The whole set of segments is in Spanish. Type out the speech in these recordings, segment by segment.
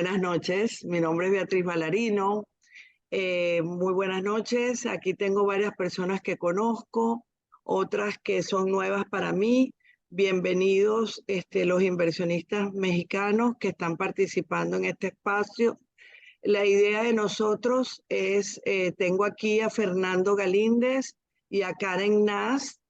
Buenas noches, mi nombre es Beatriz Ballarino. Muy buenas noches. Aquí tengo varias personas que conozco, otras que son nuevas para mí. Bienvenidos, los inversionistas mexicanos que están participando en este espacio. La idea de nosotros es, tengo aquí a Fernando Galíndez y a Karen Naz.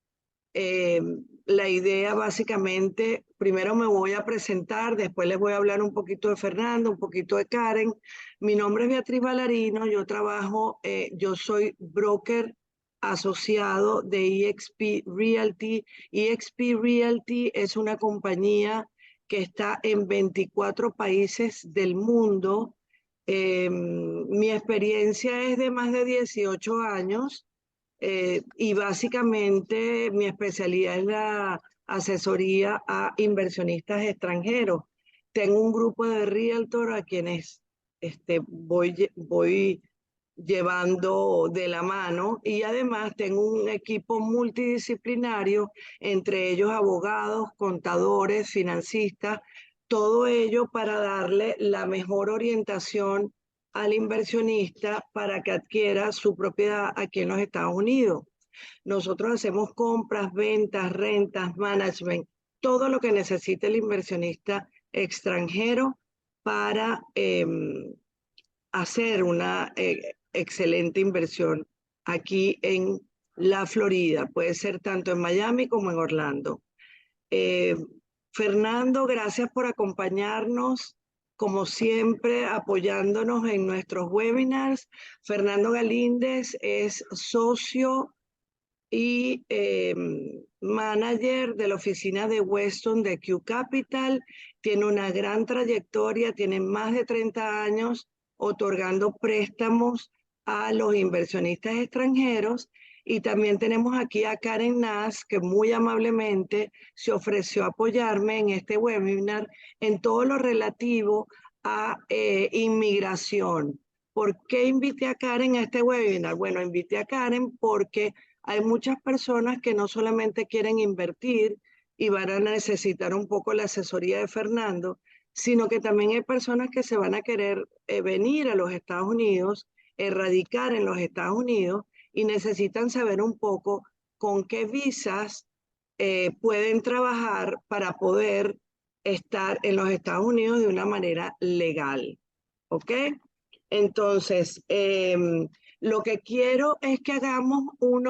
eh, la idea básicamente, primero me voy a presentar, después les voy a hablar un poquito de Fernando, un poquito de Karen. Mi nombre es Beatriz Ballarino, yo soy broker asociado de eXp Realty. eXp Realty es una compañía que está en 24 países del mundo. Mi experiencia es de más de 18 años y básicamente mi especialidad es la asesoría a inversionistas extranjeros. Tengo un grupo de realtor a quienes voy llevando de la mano y además tengo un equipo multidisciplinario, entre ellos abogados, contadores, financistas, todo ello para darle la mejor orientación al inversionista para que adquiera su propiedad aquí en los Estados Unidos. Nosotros hacemos compras, ventas, rentas, management, todo lo que necesite el inversionista extranjero para hacer una excelente inversión aquí en la Florida. Puede ser tanto en Miami como en Orlando. Eh, Fernando, gracias por acompañarnos, como siempre, apoyándonos en nuestros webinars. Fernando Galíndez es socio y manager de la oficina de Weston de Q Capital. Tiene una gran trayectoria, tiene más de 30 años otorgando préstamos a los inversionistas extranjeros. Y también tenemos aquí a Karen Naz, que muy amablemente se ofreció a apoyarme en este webinar en todo lo relativo a inmigración. ¿Por qué invité a Karen a este webinar? Bueno, invité a Karen porque hay muchas personas que no solamente quieren invertir y van a necesitar un poco la asesoría de Fernando, sino que también hay personas que se van a querer venir a los Estados Unidos, erradicar en los Estados Unidos y necesitan saber un poco con qué visas pueden trabajar para poder estar en los Estados Unidos de una manera legal. ¿Ok? Entonces, lo que quiero es que hagamos un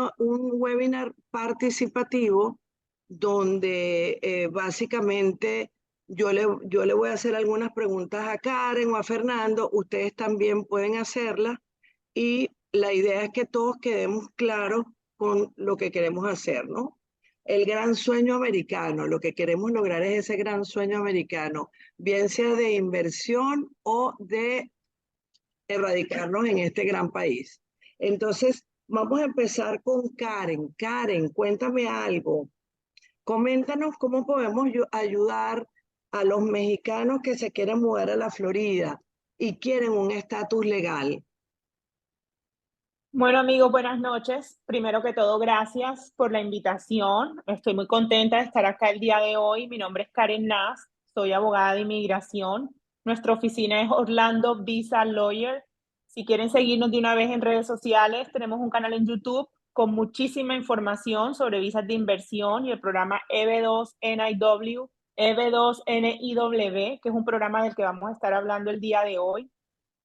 webinar participativo donde básicamente yo le voy a hacer algunas preguntas a Karen o a Fernando, ustedes también pueden hacerlas y la idea es que todos quedemos claros con lo que queremos hacer, ¿no? El gran sueño americano, lo que queremos lograr es ese gran sueño americano, bien sea de inversión o de erradicarnos en este gran país. Entonces, vamos a empezar con Karen. Karen, cuéntame algo. Coméntanos cómo podemos ayudar a los mexicanos que se quieren mudar a la Florida y quieren un estatus legal. Bueno, amigos, buenas noches. Primero que todo, gracias por la invitación. Estoy muy contenta de estar acá el día de hoy. Mi nombre es Karen Naz, soy abogada de inmigración. Nuestra oficina es Orlando Visa Lawyer. Si quieren seguirnos de una vez en redes sociales, tenemos un canal en YouTube con muchísima información sobre visas de inversión y el programa EB2NIW, EB2NIW, que es un programa del que vamos a estar hablando el día de hoy.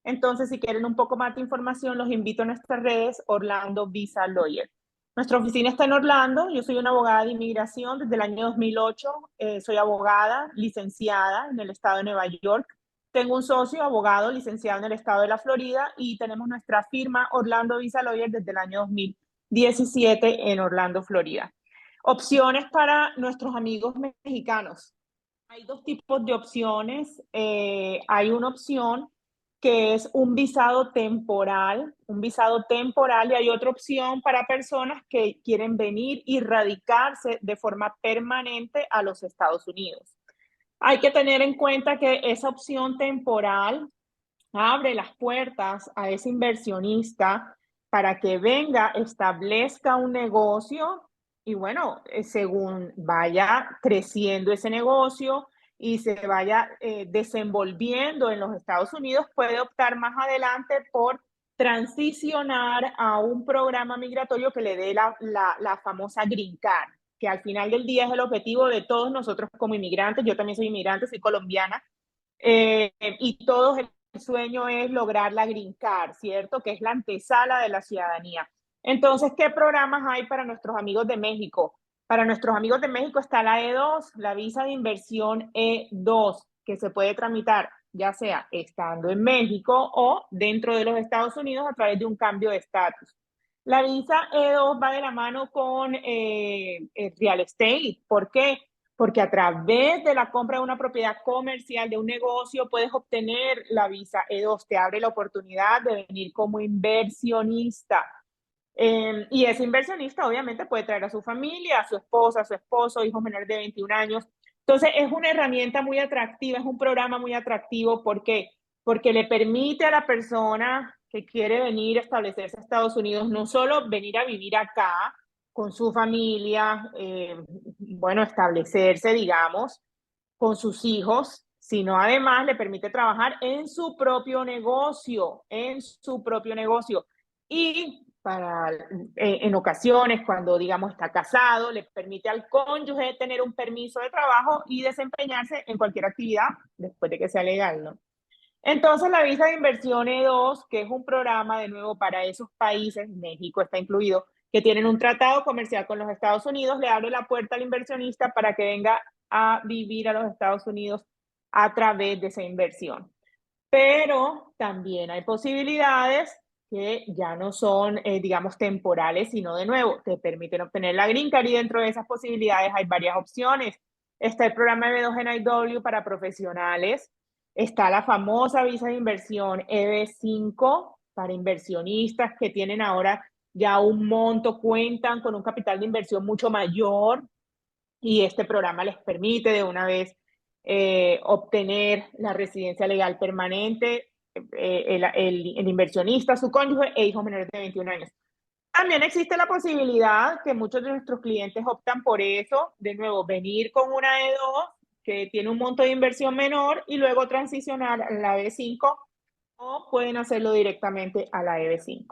Entonces, si quieren un poco más de información, los invito a nuestras redes Orlando Visa Lawyer. Nuestra oficina está en Orlando. Yo soy una abogada de inmigración desde el año 2008. Soy abogada licenciada en el estado de Nueva York. Tengo un socio abogado licenciado en el estado de la Florida y tenemos nuestra firma Orlando Visa Lawyer desde el año 2017 en Orlando, Florida. Opciones para nuestros amigos mexicanos. Hay dos tipos de opciones. Hay una opción que es un visado temporal y hay otra opción para personas que quieren venir y radicarse de forma permanente a los Estados Unidos. Hay que tener en cuenta que esa opción temporal abre las puertas a ese inversionista para que venga, establezca un negocio y bueno, según vaya creciendo ese negocio y se vaya desenvolviendo en los Estados Unidos, puede optar más adelante por transicionar a un programa migratorio que le dé la famosa Green Card, que al final del día es el objetivo de todos nosotros como inmigrantes. Yo también soy inmigrante, soy colombiana, y todos el sueño es lograr la Green Card, ¿cierto? Que es la antesala de la ciudadanía. Entonces, ¿qué programas hay para nuestros amigos de México? Para nuestros amigos de México está la E2, la visa de inversión E2, que se puede tramitar ya sea estando en México o dentro de los Estados Unidos a través de un cambio de estatus. La visa E2 va de la mano con real estate. ¿Por qué? Porque a través de la compra de una propiedad comercial, de un negocio, puedes obtener la visa E2. Te abre la oportunidad de venir como inversionista. Y ese inversionista obviamente puede traer a su familia, a su esposa, a su esposo, hijos menores de 21 años. Entonces es una herramienta muy atractiva, es un programa muy atractivo. ¿Por qué? Porque le permite a la persona que quiere venir a establecerse a Estados Unidos no solo venir a vivir acá con su familia, bueno, establecerse, digamos, con sus hijos, sino además le permite trabajar en su propio negocio, en su propio negocio. Y para, en ocasiones, cuando digamos está casado, le permite al cónyuge tener un permiso de trabajo y desempeñarse en cualquier actividad después de que sea legal, ¿no? Entonces, la visa de inversión E2, que es un programa de nuevo para esos países, México está incluido, que tienen un tratado comercial con los Estados Unidos, le abre la puerta al inversionista para que venga a vivir a los Estados Unidos a través de esa inversión. Pero también hay posibilidades que ya no son, digamos, temporales, sino de nuevo, te permiten obtener la Green Card, y dentro de esas posibilidades hay varias opciones. Está el programa EB2 para profesionales, está la famosa visa de inversión EB5 para inversionistas que tienen ahora ya un monto, cuentan con un capital de inversión mucho mayor, y este programa les permite de una vez obtener la residencia legal permanente, el inversionista, su cónyuge e hijos menores de 21 años. También existe la posibilidad que muchos de nuestros clientes optan por eso, de nuevo, venir con una E2 que tiene un monto de inversión menor y luego transicionar a la EB5, o pueden hacerlo directamente a la EB5.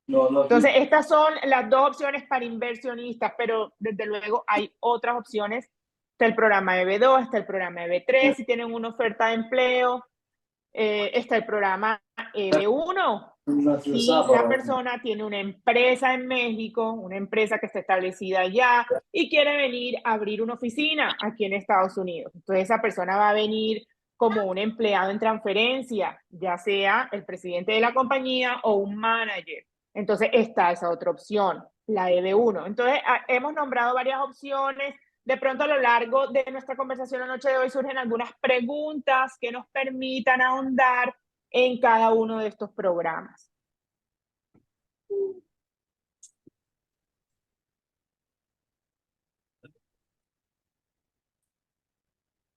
Entonces, estas son las dos opciones para inversionistas, pero desde luego hay otras opciones. Está el programa EB2, está el programa EB3, si tienen una oferta de empleo, está el programa EB1. Si la persona tiene una empresa en México, una empresa que está establecida allá y quiere venir a abrir una oficina aquí en Estados Unidos. Entonces, esa persona va a venir como un empleado en transferencia, ya sea el presidente de la compañía o un manager. Entonces, está esa otra opción, la EB1. Entonces, hemos nombrado varias opciones. De pronto, a lo largo de nuestra conversación la noche de hoy surgen algunas preguntas que nos permitan ahondar en cada uno de estos programas.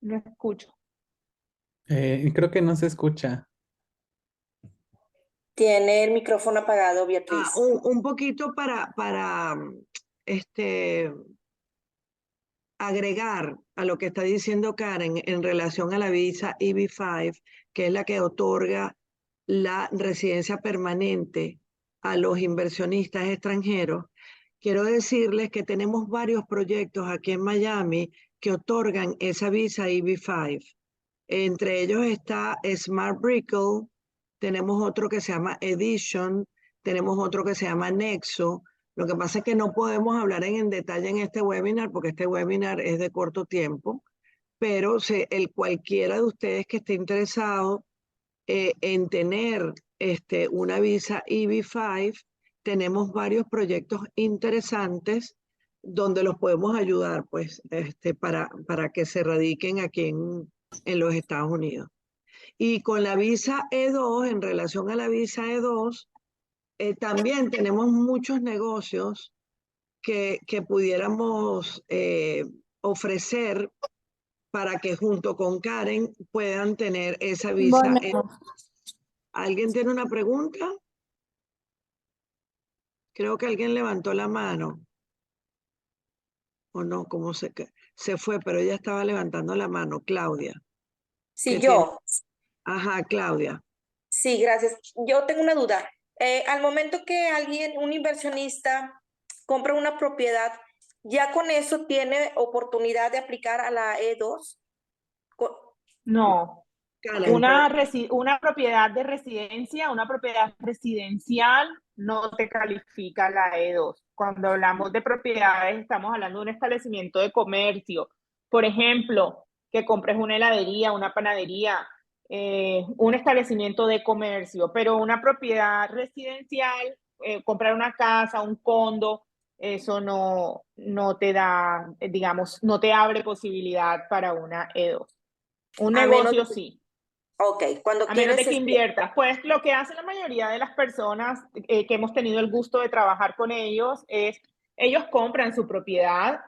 No escucho. Creo que no se escucha. Tiene el micrófono apagado, Beatriz. Un poquito para agregar a lo que está diciendo Karen en relación a la visa EB5, que es la que otorga la residencia permanente a los inversionistas extranjeros. Quiero decirles que tenemos varios proyectos aquí en Miami que otorgan esa visa EB5. Entre ellos está Smart Brickle, tenemos otro que se llama Edition, tenemos otro que se llama Nexo. Lo que pasa es que no podemos hablar en detalle en este webinar porque este webinar es de corto tiempo, pero cualquiera de ustedes que esté interesado en tener una visa EB5, tenemos varios proyectos interesantes donde los podemos ayudar pues, para que se radiquen aquí en los Estados Unidos. Y con la visa E2, en relación a la visa E2, también tenemos muchos negocios que pudiéramos ofrecer para que junto con Karen puedan tener esa visa. Bueno, ¿Alguien tiene una pregunta? Creo que alguien levantó la mano. ¿O no? ¿Cómo se fue, pero ella estaba levantando la mano, Claudia. Sí, Que tiene... yo. Ajá, Claudia. Sí, gracias. Yo tengo una duda. Al momento que alguien, un inversionista, compra una propiedad, ¿ya con eso tiene oportunidad de aplicar a la E2? No. Karen, Una propiedad de residencia, una propiedad residencial no te califica la E2. Cuando hablamos de propiedades, estamos hablando de un establecimiento de comercio. Por ejemplo, que compres una heladería, una panadería, un establecimiento de comercio, pero una propiedad residencial, comprar una casa, un condo, eso no te da, digamos, no te abre posibilidad para una E2. Un A menos, negocio sí. ok, cuando A menos de quieres, que inviertas. Pues lo que hace la mayoría de las personas que hemos tenido el gusto de trabajar con ellos es, ellos compran su propiedad,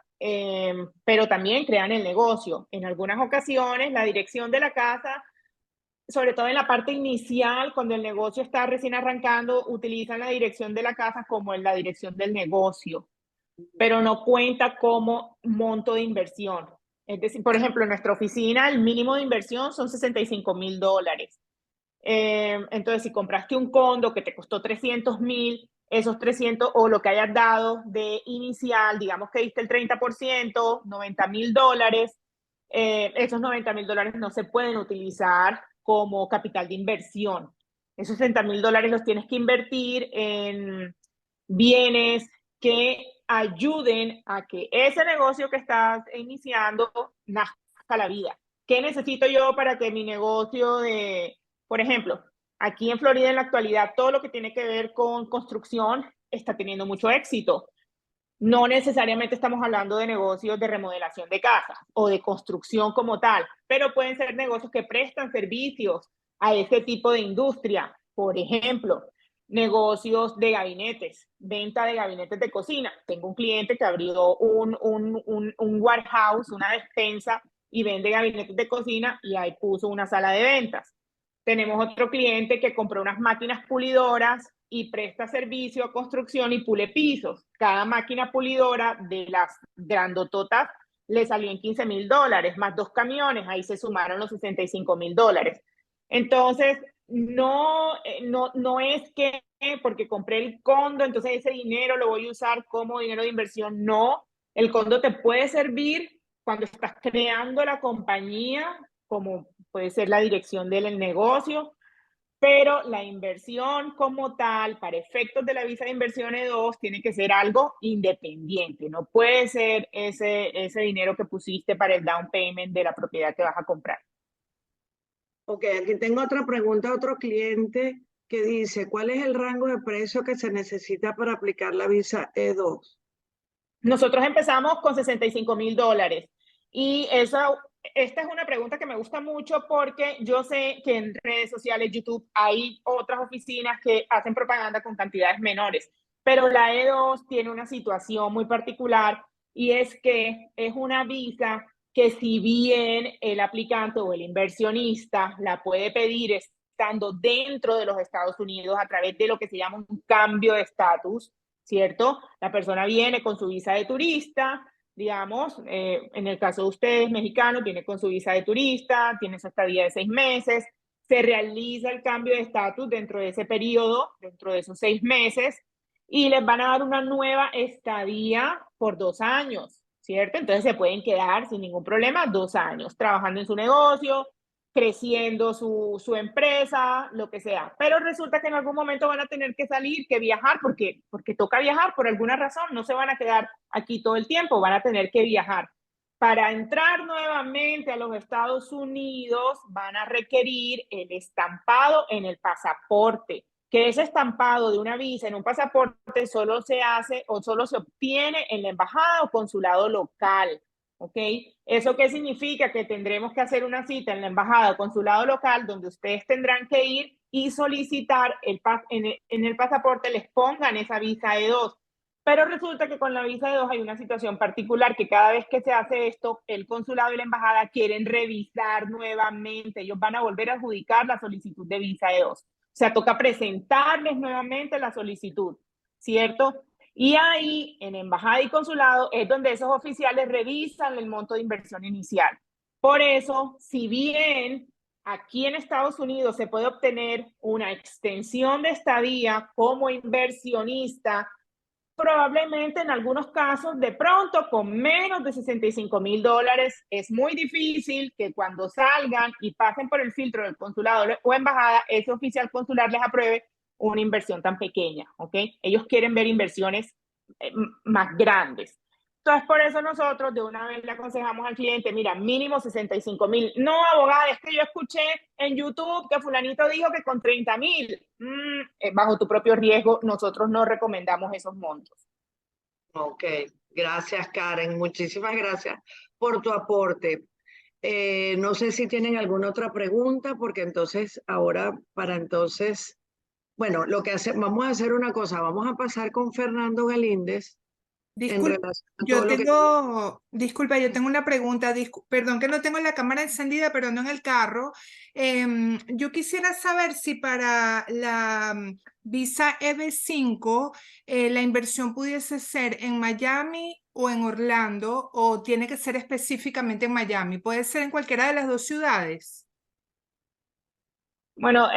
pero también crean el negocio. En algunas ocasiones, la dirección de la casa, sobre todo en la parte inicial, cuando el negocio está recién arrancando, utilizan la dirección de la casa como en la dirección del negocio, pero no cuenta como monto de inversión. Es decir, por ejemplo, en nuestra oficina el mínimo de inversión son $65,000. Entonces, si compraste un condo que te costó 300,000, esos 300 o lo que hayas dado de inicial, digamos que diste el 30%, $90,000, esos $90,000 no se pueden utilizar como capital de inversión. Esos $60,000 los tienes que invertir en bienes que ayuden a que ese negocio que estás iniciando nazca a la vida. ¿Qué necesito yo para que mi negocio de, por ejemplo, aquí en Florida en la actualidad, todo lo que tiene que ver con construcción está teniendo mucho éxito? No necesariamente estamos hablando de negocios de remodelación de casas o de construcción como tal, pero pueden ser negocios que prestan servicios a ese tipo de industria. Por ejemplo, negocios de gabinetes, venta de gabinetes de cocina. Tengo un cliente que abrió un warehouse, una despensa, y vende gabinetes de cocina y ahí puso una sala de ventas. Tenemos otro cliente que compró unas máquinas pulidoras y presta servicio a construcción y pule pisos. Cada máquina pulidora de las grandototas le salió en $15,000, más 2 camiones, ahí se sumaron los $65,000. Entonces, no es que porque compré el condo, entonces ese dinero lo voy a usar como dinero de inversión. No, el condo te puede servir cuando estás creando la compañía, como puede ser la dirección del negocio, pero la inversión como tal, para efectos de la visa de inversión E2, tiene que ser algo independiente. No puede ser ese dinero que pusiste para el down payment de la propiedad que vas a comprar. Ok, aquí tengo otra pregunta, otro cliente que dice, ¿cuál es el rango de precio que se necesita para aplicar la visa E2? Nosotros empezamos con $65,000 y esta es una pregunta que me gusta mucho porque yo sé que en redes sociales, YouTube, hay otras oficinas que hacen propaganda con cantidades menores, pero la E2 tiene una situación muy particular y es que es una visa que si bien el aplicante o el inversionista la puede pedir estando dentro de los Estados Unidos a través de lo que se llama un cambio de estatus, ¿cierto? La persona viene con su visa de turista, digamos, en el caso de ustedes, mexicanos, viene con su visa de turista, tiene su estadía de 6 meses, se realiza el cambio de estatus dentro de ese periodo, dentro de esos 6 meses, y les van a dar una nueva estadía por 2 años, ¿cierto? Entonces se pueden quedar sin ningún problema 2 años trabajando en su negocio, creciendo su empresa, lo que sea. Pero resulta que en algún momento van a tener que salir, que viajar, porque toca viajar por alguna razón, no se van a quedar aquí todo el tiempo, van a tener que viajar. Para entrar nuevamente a los Estados Unidos van a requerir el estampado en el pasaporte, que ese estampado de una visa en un pasaporte solo se hace o solo se obtiene en la embajada o consulado local. ¿Ok? ¿Eso qué significa? Que tendremos que hacer una cita en la embajada o consulado local donde ustedes tendrán que ir y solicitar en el pasaporte les pongan esa visa E2. Pero resulta que con la visa E2 hay una situación particular que cada vez que se hace esto, el consulado y la embajada quieren revisar nuevamente. Ellos van a volver a adjudicar la solicitud de visa E2. O sea, toca presentarles nuevamente la solicitud, ¿cierto? Y ahí, en embajada y consulado, es donde esos oficiales revisan el monto de inversión inicial. Por eso, si bien aquí en Estados Unidos se puede obtener una extensión de estadía como inversionista, probablemente en algunos casos, de pronto, con menos de $65,000, es muy difícil que cuando salgan y pasen por el filtro del consulado o embajada, ese oficial consular les apruebe una inversión tan pequeña, ¿ok? Ellos quieren ver inversiones más grandes. Entonces, por eso nosotros de una vez le aconsejamos al cliente, mira, mínimo 65,000. No, abogada, es que yo escuché en YouTube que fulanito dijo que con 30,000, bajo tu propio riesgo, nosotros no recomendamos esos montos. Ok, gracias Karen, muchísimas gracias por tu aporte. No sé si tienen alguna otra pregunta, porque entonces ahora, bueno, vamos a hacer una cosa, vamos a pasar con Fernando Galíndez en Disculpa, relación a todo lo que... yo tengo una pregunta, perdón que no tengo la cámara encendida, pero no en el carro. Yo quisiera saber si para la visa EB5 la inversión pudiese ser en Miami o en Orlando, o tiene que ser específicamente en Miami. ¿Puede ser en cualquiera de las dos ciudades? Bueno,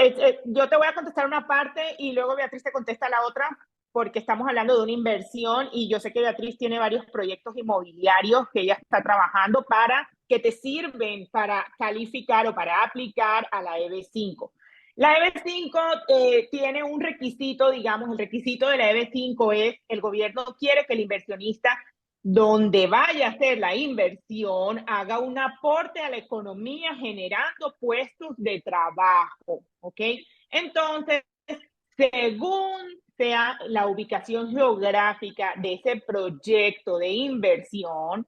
yo te voy a contestar una parte y luego Beatriz te contesta la otra, porque estamos hablando de una inversión y yo sé que Beatriz tiene varios proyectos inmobiliarios que ella está trabajando que te sirven para calificar o para aplicar a la EB5. La EB5 tiene un requisito, digamos, el requisito de la EB5 es el gobierno quiere que el inversionista donde vaya a hacer la inversión, haga un aporte a la economía generando puestos de trabajo, ¿ok? Entonces, según sea la ubicación geográfica de ese proyecto de inversión,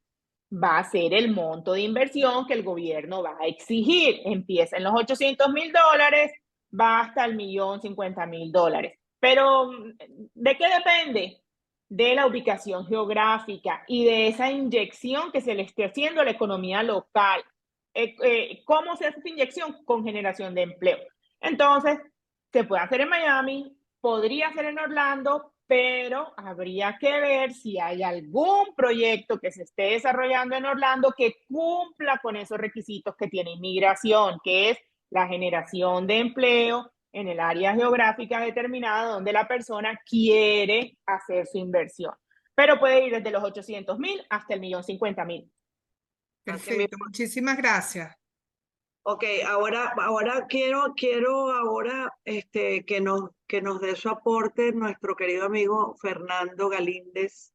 va a ser el monto de inversión que el gobierno va a exigir. Empieza en los $800,000, va hasta el $1,050,000. Pero, ¿de qué depende? De la ubicación geográfica y de esa inyección que se le esté haciendo a la economía local. ¿Cómo se hace esa inyección? Con generación de empleo. Entonces, se puede hacer en Miami, podría ser en Orlando, pero habría que ver si hay algún proyecto que se esté desarrollando en Orlando que cumpla con esos requisitos que tiene inmigración, que es la generación de empleo en el área geográfica determinada donde la persona quiere hacer su inversión. Pero puede ir desde los 800,000 hasta el 1,050,000. Perfecto, muchísimas gracias. Ok, ahora quiero ahora que nos dé su aporte nuestro querido amigo Fernando Galíndez,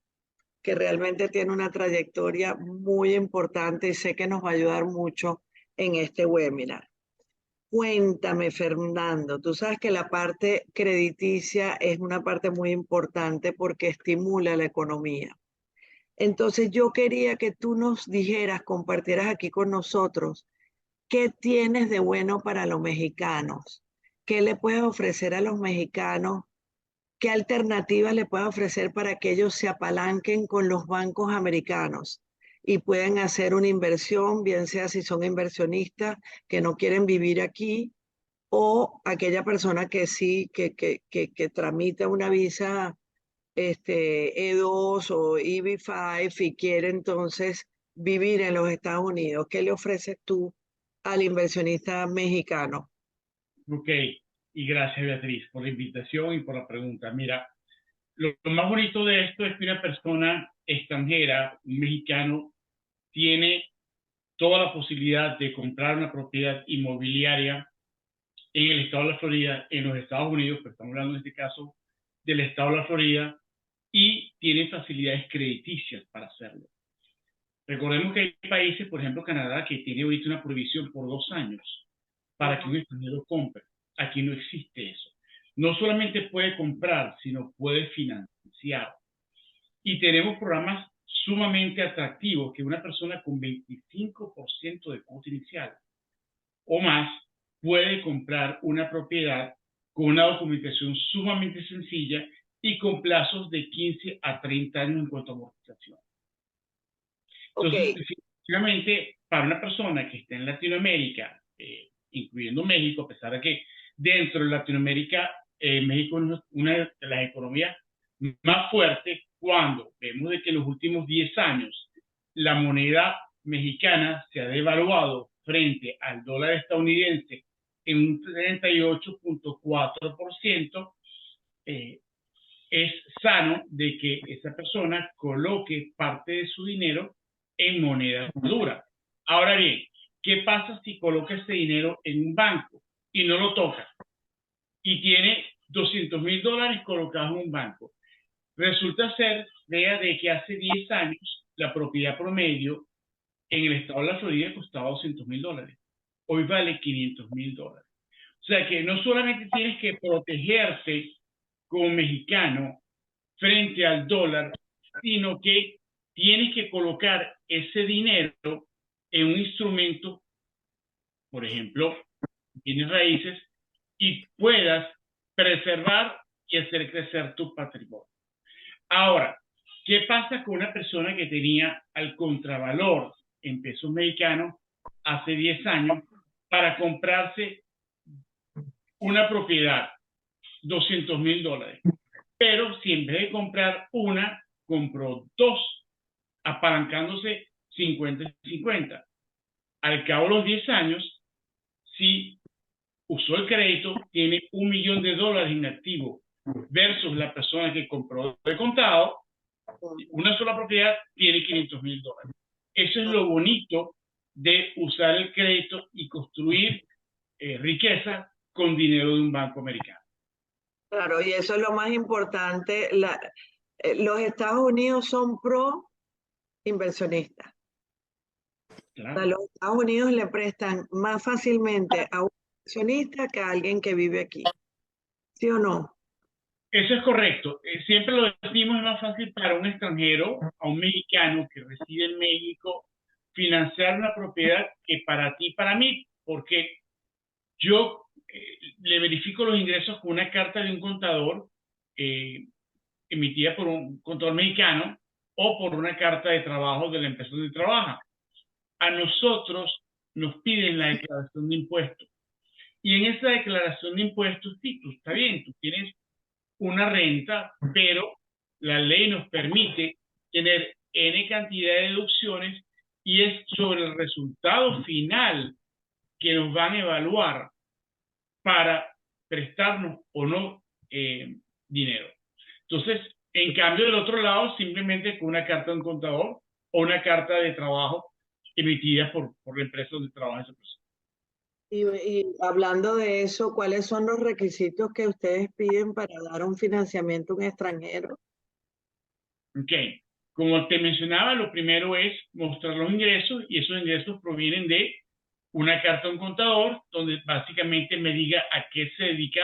que realmente tiene una trayectoria muy importante y sé que nos va a ayudar mucho en este webinar. Cuéntame, Fernando, tú sabes que la parte crediticia es una parte muy importante porque estimula la economía. Entonces yo quería que tú nos dijeras, compartieras aquí con nosotros, ¿qué tienes de bueno para los mexicanos? ¿Qué le puedes ofrecer a los mexicanos? ¿Qué alternativas le puedes ofrecer para que ellos se apalanquen con los bancos americanos y puedan hacer una inversión, bien sea si son inversionistas que no quieren vivir aquí o aquella persona que sí, que tramita una visa E2 o EB5 y quiere entonces vivir en los Estados Unidos? ¿Qué le ofreces tú al inversionista mexicano? Ok, y gracias Beatriz por la invitación y por la pregunta. Mira, lo más bonito de esto es que una persona extranjera, un mexicano, tiene toda la posibilidad de comprar una propiedad inmobiliaria en el estado de la Florida, en los Estados Unidos, pero estamos hablando en este caso del estado de la Florida, y tiene facilidades crediticias para hacerlo. Recordemos que hay países, por ejemplo Canadá, que tiene ahorita una prohibición por 2 años para que un extranjero compre. Aquí no existe eso. No solamente puede comprar, sino puede financiar. Y tenemos programas sumamente atractivos que una persona con 25% de costo inicial o más puede comprar una propiedad con una documentación sumamente sencilla y con plazos de 15 a 30 años en cuanto a amortización. Entonces, definitivamente, para una persona que está en Latinoamérica, incluyendo México, a pesar de que dentro de Latinoamérica, México es una de las economías más fuertes, cuando vemos de que en los últimos 10 años la moneda mexicana se ha devaluado frente al dólar estadounidense en un 38.4%, es sano de que esa persona coloque parte de su dinero en moneda dura. Ahora bien, ¿qué pasa si coloca ese dinero en un banco y no lo toca? Y tiene $200,000 colocados en un banco. Resulta ser, vea, de que hace 10 años la propiedad promedio en el estado de la Florida costaba $200,000. Hoy vale $500,000. O sea que no solamente tienes que protegerte como mexicano frente al dólar, sino que tienes que colocar ese dinero en un instrumento, por ejemplo, bienes raíces, y puedas preservar y hacer crecer tu patrimonio. Ahora, ¿qué pasa con una persona que tenía al contravalor en pesos mexicanos hace 10 años para comprarse una propiedad, $200,000? Pero si en vez de comprar una, compró dos, apalancándose 50-50. Al cabo de los 10 años, si usó el crédito, tiene $1 millón en activo, versus la persona que compró de contado, una sola propiedad, tiene $500,000. Eso es lo bonito de usar el crédito y construir riqueza con dinero de un banco americano. Claro, y eso es lo más importante. Los Estados Unidos son pro inversionistas. Claro. A los Estados Unidos le prestan más fácilmente a un inversionista que a alguien que vive aquí. ¿Sí o no? Eso es correcto. Siempre lo decimos, es más fácil para un extranjero, a un mexicano que reside en México, financiar una propiedad que para ti, para mí, porque yo le verifico los ingresos con una carta de un contador emitida por un contador mexicano o por una carta de trabajo de la empresa donde trabaja. A nosotros nos piden la declaración de impuestos. Y en esa declaración de impuestos, sí, tú está bien, tú tienes una renta, pero la ley nos permite tener N cantidad de deducciones y es sobre el resultado final que nos van a evaluar para prestarnos o no dinero. Entonces, en cambio, del otro lado, simplemente con una carta de un contador o una carta de trabajo emitida por la empresa donde trabaja esa persona. Y hablando de eso, ¿cuáles son los requisitos que ustedes piden para dar un financiamiento a un extranjero? Ok. Como te mencionaba, lo primero es mostrar los ingresos y esos ingresos provienen de una carta de un contador donde básicamente me diga a qué se dedica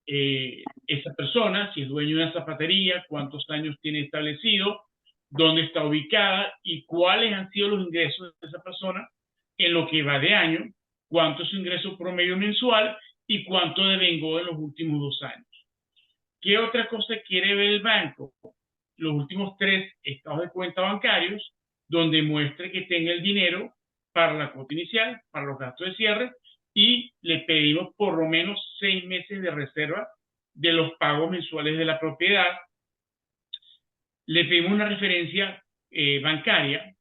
esa persona, si es dueño de una zapatería, cuántos años tiene establecido, dónde está ubicada y cuáles han sido los ingresos de esa persona en lo que va de año, cuánto es su ingreso promedio mensual y cuánto devengó en los últimos 2 años. ¿Qué otra cosa quiere ver el banco? Los últimos 3 estados de cuenta bancarios donde muestre que tenga el dinero para la cuota inicial, para los gastos de cierre, y le pedimos por lo menos 6 meses de reserva de los pagos mensuales de la propiedad. Le pedimos una referencia bancaria,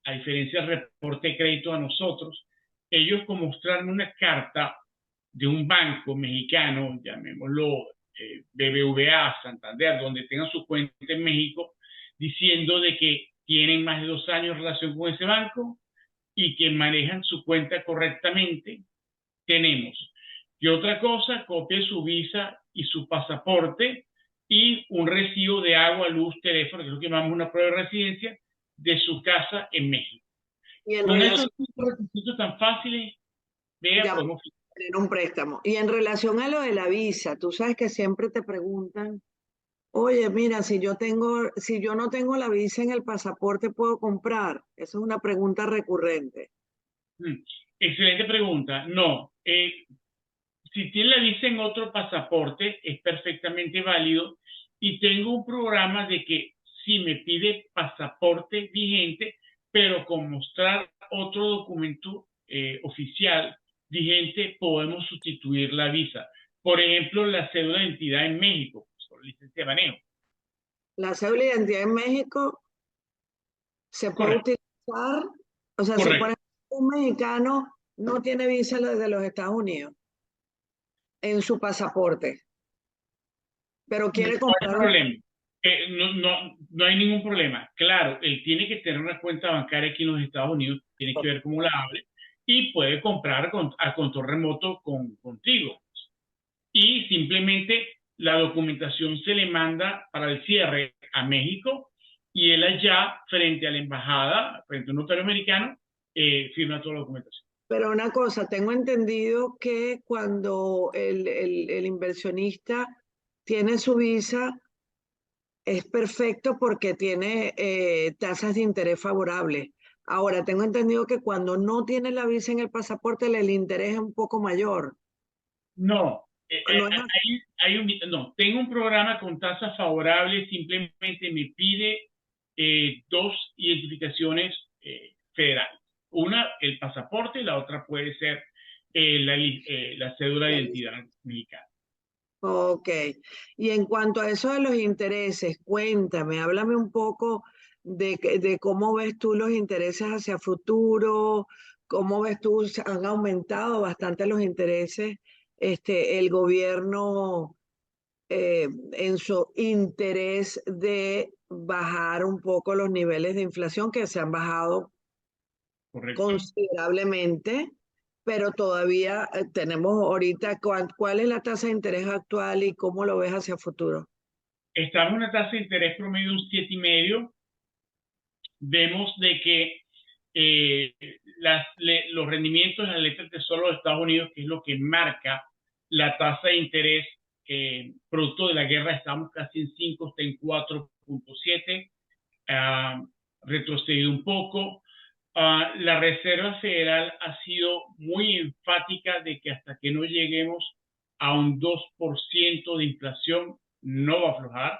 a diferencia del reporte de crédito a nosotros. Ellos, con mostrarme una carta de un banco mexicano, llamémoslo BBVA, Santander, donde tengan su cuenta en México, diciendo de que tienen más de 2 años de relación con ese banco y que manejan su cuenta correctamente, tenemos. Y otra cosa, copia su visa y su pasaporte y un recibo de agua, luz, teléfono, que es lo que llamamos una prueba de residencia, de su casa en México. Y en Con relación, esos requisitos tan fáciles, vea, ya podemos tener un préstamo. Y en relación a lo de la visa, tú sabes que siempre te preguntan, oye, mira, si yo no tengo la visa en el pasaporte, ¿puedo comprar? Esa es una pregunta recurrente. Excelente pregunta. No, si tiene la visa en otro pasaporte, es perfectamente válido y tengo un programa de que si me pide pasaporte vigente, pero con mostrar otro documento oficial vigente, podemos sustituir la visa. Por ejemplo, la cédula de identidad en México, por licencia de manejo. La cédula de identidad en México se puede Correcto, utilizar, o sea, si por correcto. ejemplo un mexicano no tiene visa de los Estados Unidos en su pasaporte, pero No quiere hay comprar un... problema. No hay ningún problema. Claro, él tiene que tener una cuenta bancaria aquí en los Estados Unidos, tiene que ver cómo la abre y puede comprar a control remoto contigo. Y simplemente la documentación se le manda para el cierre a México y él allá, frente a la embajada, frente a un notario americano, firma toda la documentación. Pero una cosa, tengo entendido que cuando el inversionista tiene su visa, es perfecto porque tiene tasas de interés favorables. Ahora, tengo entendido que cuando no tiene la visa en el pasaporte, el interés es un poco mayor. No, No es así. no, tengo un programa con tasas favorables, simplemente me pide dos identificaciones federales. Una, el pasaporte, y la otra puede ser la cédula de La visa. identidad mexicana. Ok. Y en cuanto a eso de los intereses, cuéntame, háblame un poco de cómo ves tú los intereses hacia futuro, cómo ves tú, han aumentado bastante los intereses, el gobierno en su interés de bajar un poco los niveles de inflación que se han bajado ¿Correcto? considerablemente, pero todavía tenemos ahorita, ¿cuál es la tasa de interés actual y cómo lo ves hacia futuro? Estamos en una tasa de interés promedio de un 7,5. Vemos de que los rendimientos en la letra del Tesoro de Estados Unidos, que es lo que marca la tasa de interés producto de la guerra, estamos casi en 5, está en 4,7, retrocedido un poco. La Reserva Federal ha sido muy enfática de que hasta que no lleguemos a un 2% de inflación, no va a aflojar,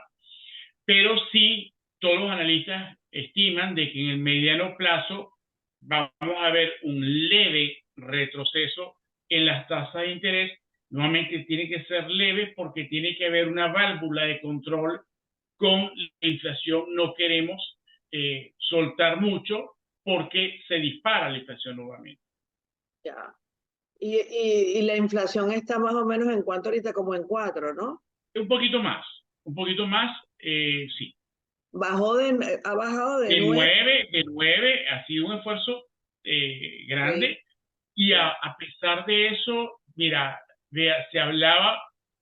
pero sí todos los analistas estiman de que en el mediano plazo vamos a ver un leve retroceso en las tasas de interés. Nuevamente tiene que ser leve porque tiene que haber una válvula de control con la inflación. No queremos soltar mucho porque se dispara la inflación nuevamente. Ya. Y la inflación está más o menos en cuánto ahorita, como en 4, ¿no? Un poquito más, sí. Ha bajado de De 9. 9 ha sido un esfuerzo grande. Y a pesar de eso, mira, se hablaba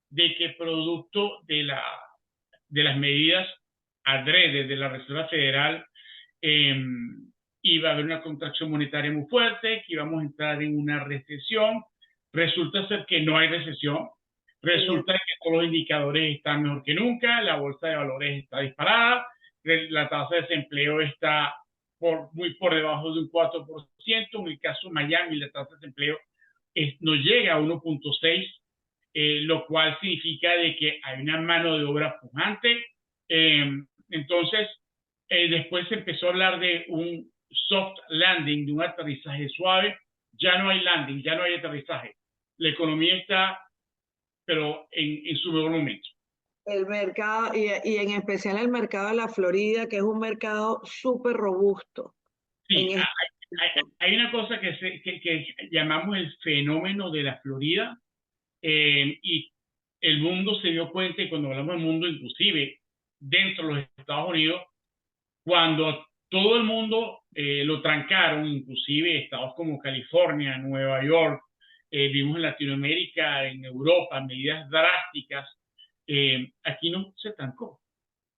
de que producto de las medidas adrede de la Reserva Federal, iba a haber una contracción monetaria muy fuerte, que íbamos a entrar en una recesión. Resulta ser que no hay recesión. Resulta que todos los indicadores están mejor que nunca, la bolsa de valores está disparada, la tasa de desempleo está muy por debajo de un 4%. En el caso de Miami, la tasa de desempleo no llega a 1,6, lo cual significa de que hay una mano de obra pujante. Entonces, después se empezó a hablar de un soft landing, de un aterrizaje suave. Ya no hay landing, ya no hay aterrizaje. La economía está, pero en su mejor momento. El mercado, y en especial el mercado de la Florida, que es un mercado súper robusto. Sí, En hay una cosa que llamamos el fenómeno de la Florida, y el mundo se dio cuenta, y cuando hablamos del mundo, inclusive dentro de los Estados Unidos, cuando todo el mundo lo trancaron, inclusive estados como California, Nueva York, vimos en Latinoamérica, en Europa, medidas drásticas, aquí no se trancó.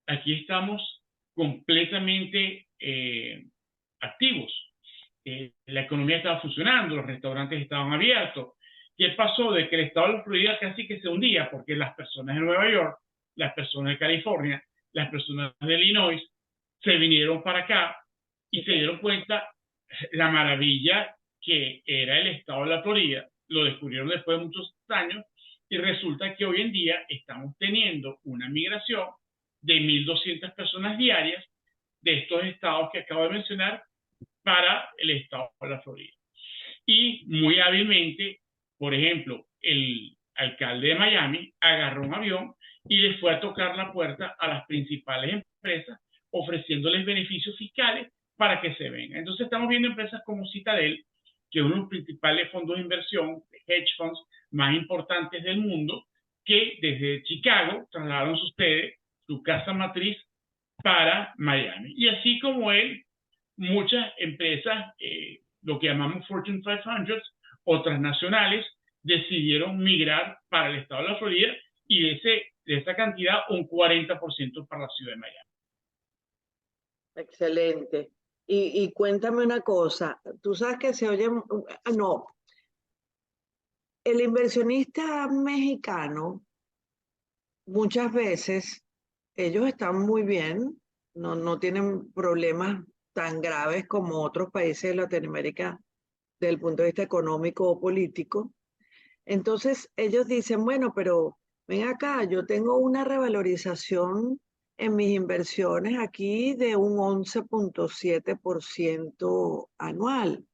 Aquí estamos completamente activos. La economía estaba funcionando, los restaurantes estaban abiertos. ¿Qué pasó? De que el estado de la Florida casi que se hundía porque las personas de Nueva York, las personas de California, las personas de Illinois se vinieron para acá y se dieron cuenta la maravilla que era el estado de la Florida. Lo descubrieron después de muchos años y resulta que hoy en día estamos teniendo una migración de 1,200 personas diarias de estos estados que acabo de mencionar para el estado de la Florida. Y muy hábilmente, por ejemplo, alcalde de Miami agarró un avión y le fue a tocar la puerta a las principales empresas ofreciéndoles beneficios fiscales para que se vengan. Entonces estamos viendo empresas como Citadel, que es uno de los principales fondos de inversión, hedge funds más importantes del mundo, que desde Chicago trasladaron su sede, su casa matriz, para Miami. Y así como él, muchas empresas, lo que llamamos Fortune 500 o transnacionales, decidieron migrar para el estado de la Florida y de esa cantidad un 40% para la ciudad de Miami. Excelente. Y cuéntame una cosa, tú sabes que se oye, no, el inversionista mexicano, muchas veces, ellos están muy bien, no tienen problemas tan graves como otros países de Latinoamérica desde el punto de vista económico o político. Entonces ellos dicen, bueno, pero ven acá, yo tengo una revalorización en mis inversiones aquí de un 11.7% anual.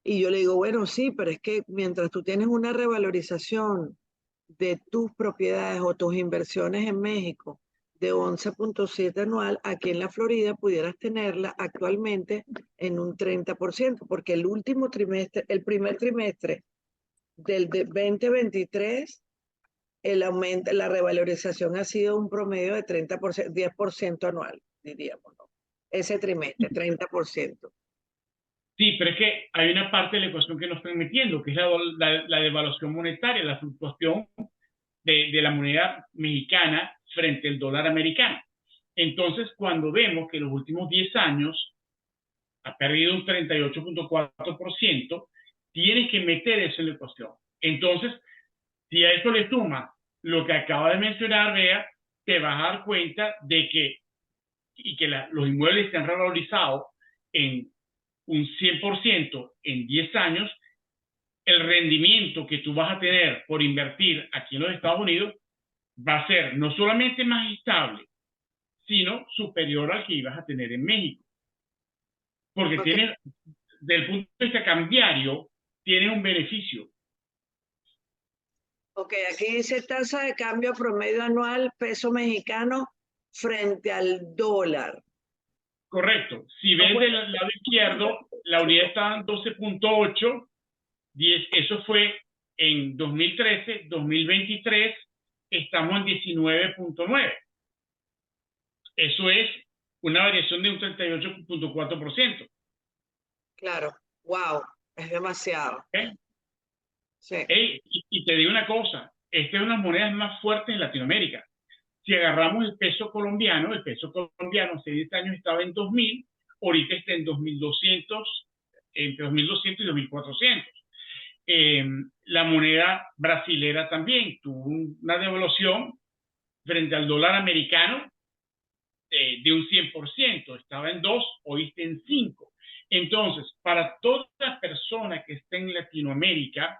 Y yo le digo, bueno, sí, pero es que mientras tú tienes una revalorización de tus propiedades o tus inversiones en México de 11.7 anual, aquí en la Florida pudieras tenerla actualmente en un 30%, porque el último trimestre, el primer trimestre del 2023, el aumento, la revalorización ha sido un promedio de 30%, 10% anual, diríamos, ¿no? Ese trimestre, 30%. Sí, pero es que hay una parte de la ecuación que nos están metiendo, que es la devaluación monetaria, la fluctuación de la moneda mexicana frente al dólar americano. Entonces, cuando vemos que en los últimos 10 años ha perdido un 38.4%, tienes que meter eso en la ecuación. Entonces, si a eso le sumas lo que acaba de mencionar, Bea, te vas a dar cuenta de que, los inmuebles se han revalorizado en un 100% en 10 años, el rendimiento que tú vas a tener por invertir aquí en los Estados Unidos va a ser no solamente más estable, sino superior al que ibas a tener en México. Porque tienes, desde el punto de vista cambiario, tienes un beneficio. Ok, aquí dice tasa de cambio promedio anual peso mexicano frente al dólar. Correcto. Si ves del lado izquierdo, la unidad estaba en 12.8, eso fue en 2013, 2023, estamos en 19.9. Eso es una variación de un 38.4%. Claro, wow, es demasiado. ¿Okay? Sí. Y te digo una cosa, esta es una de las monedas más fuertes en Latinoamérica. Si agarramos el peso colombiano hace 10 años estaba en 2.000, ahorita está en 2.200, entre 2.200 y 2.400. La moneda brasilera también tuvo una devaluación frente al dólar americano de un 100%, estaba en 2, hoy está en 5. Entonces, para toda persona que esté en Latinoamérica,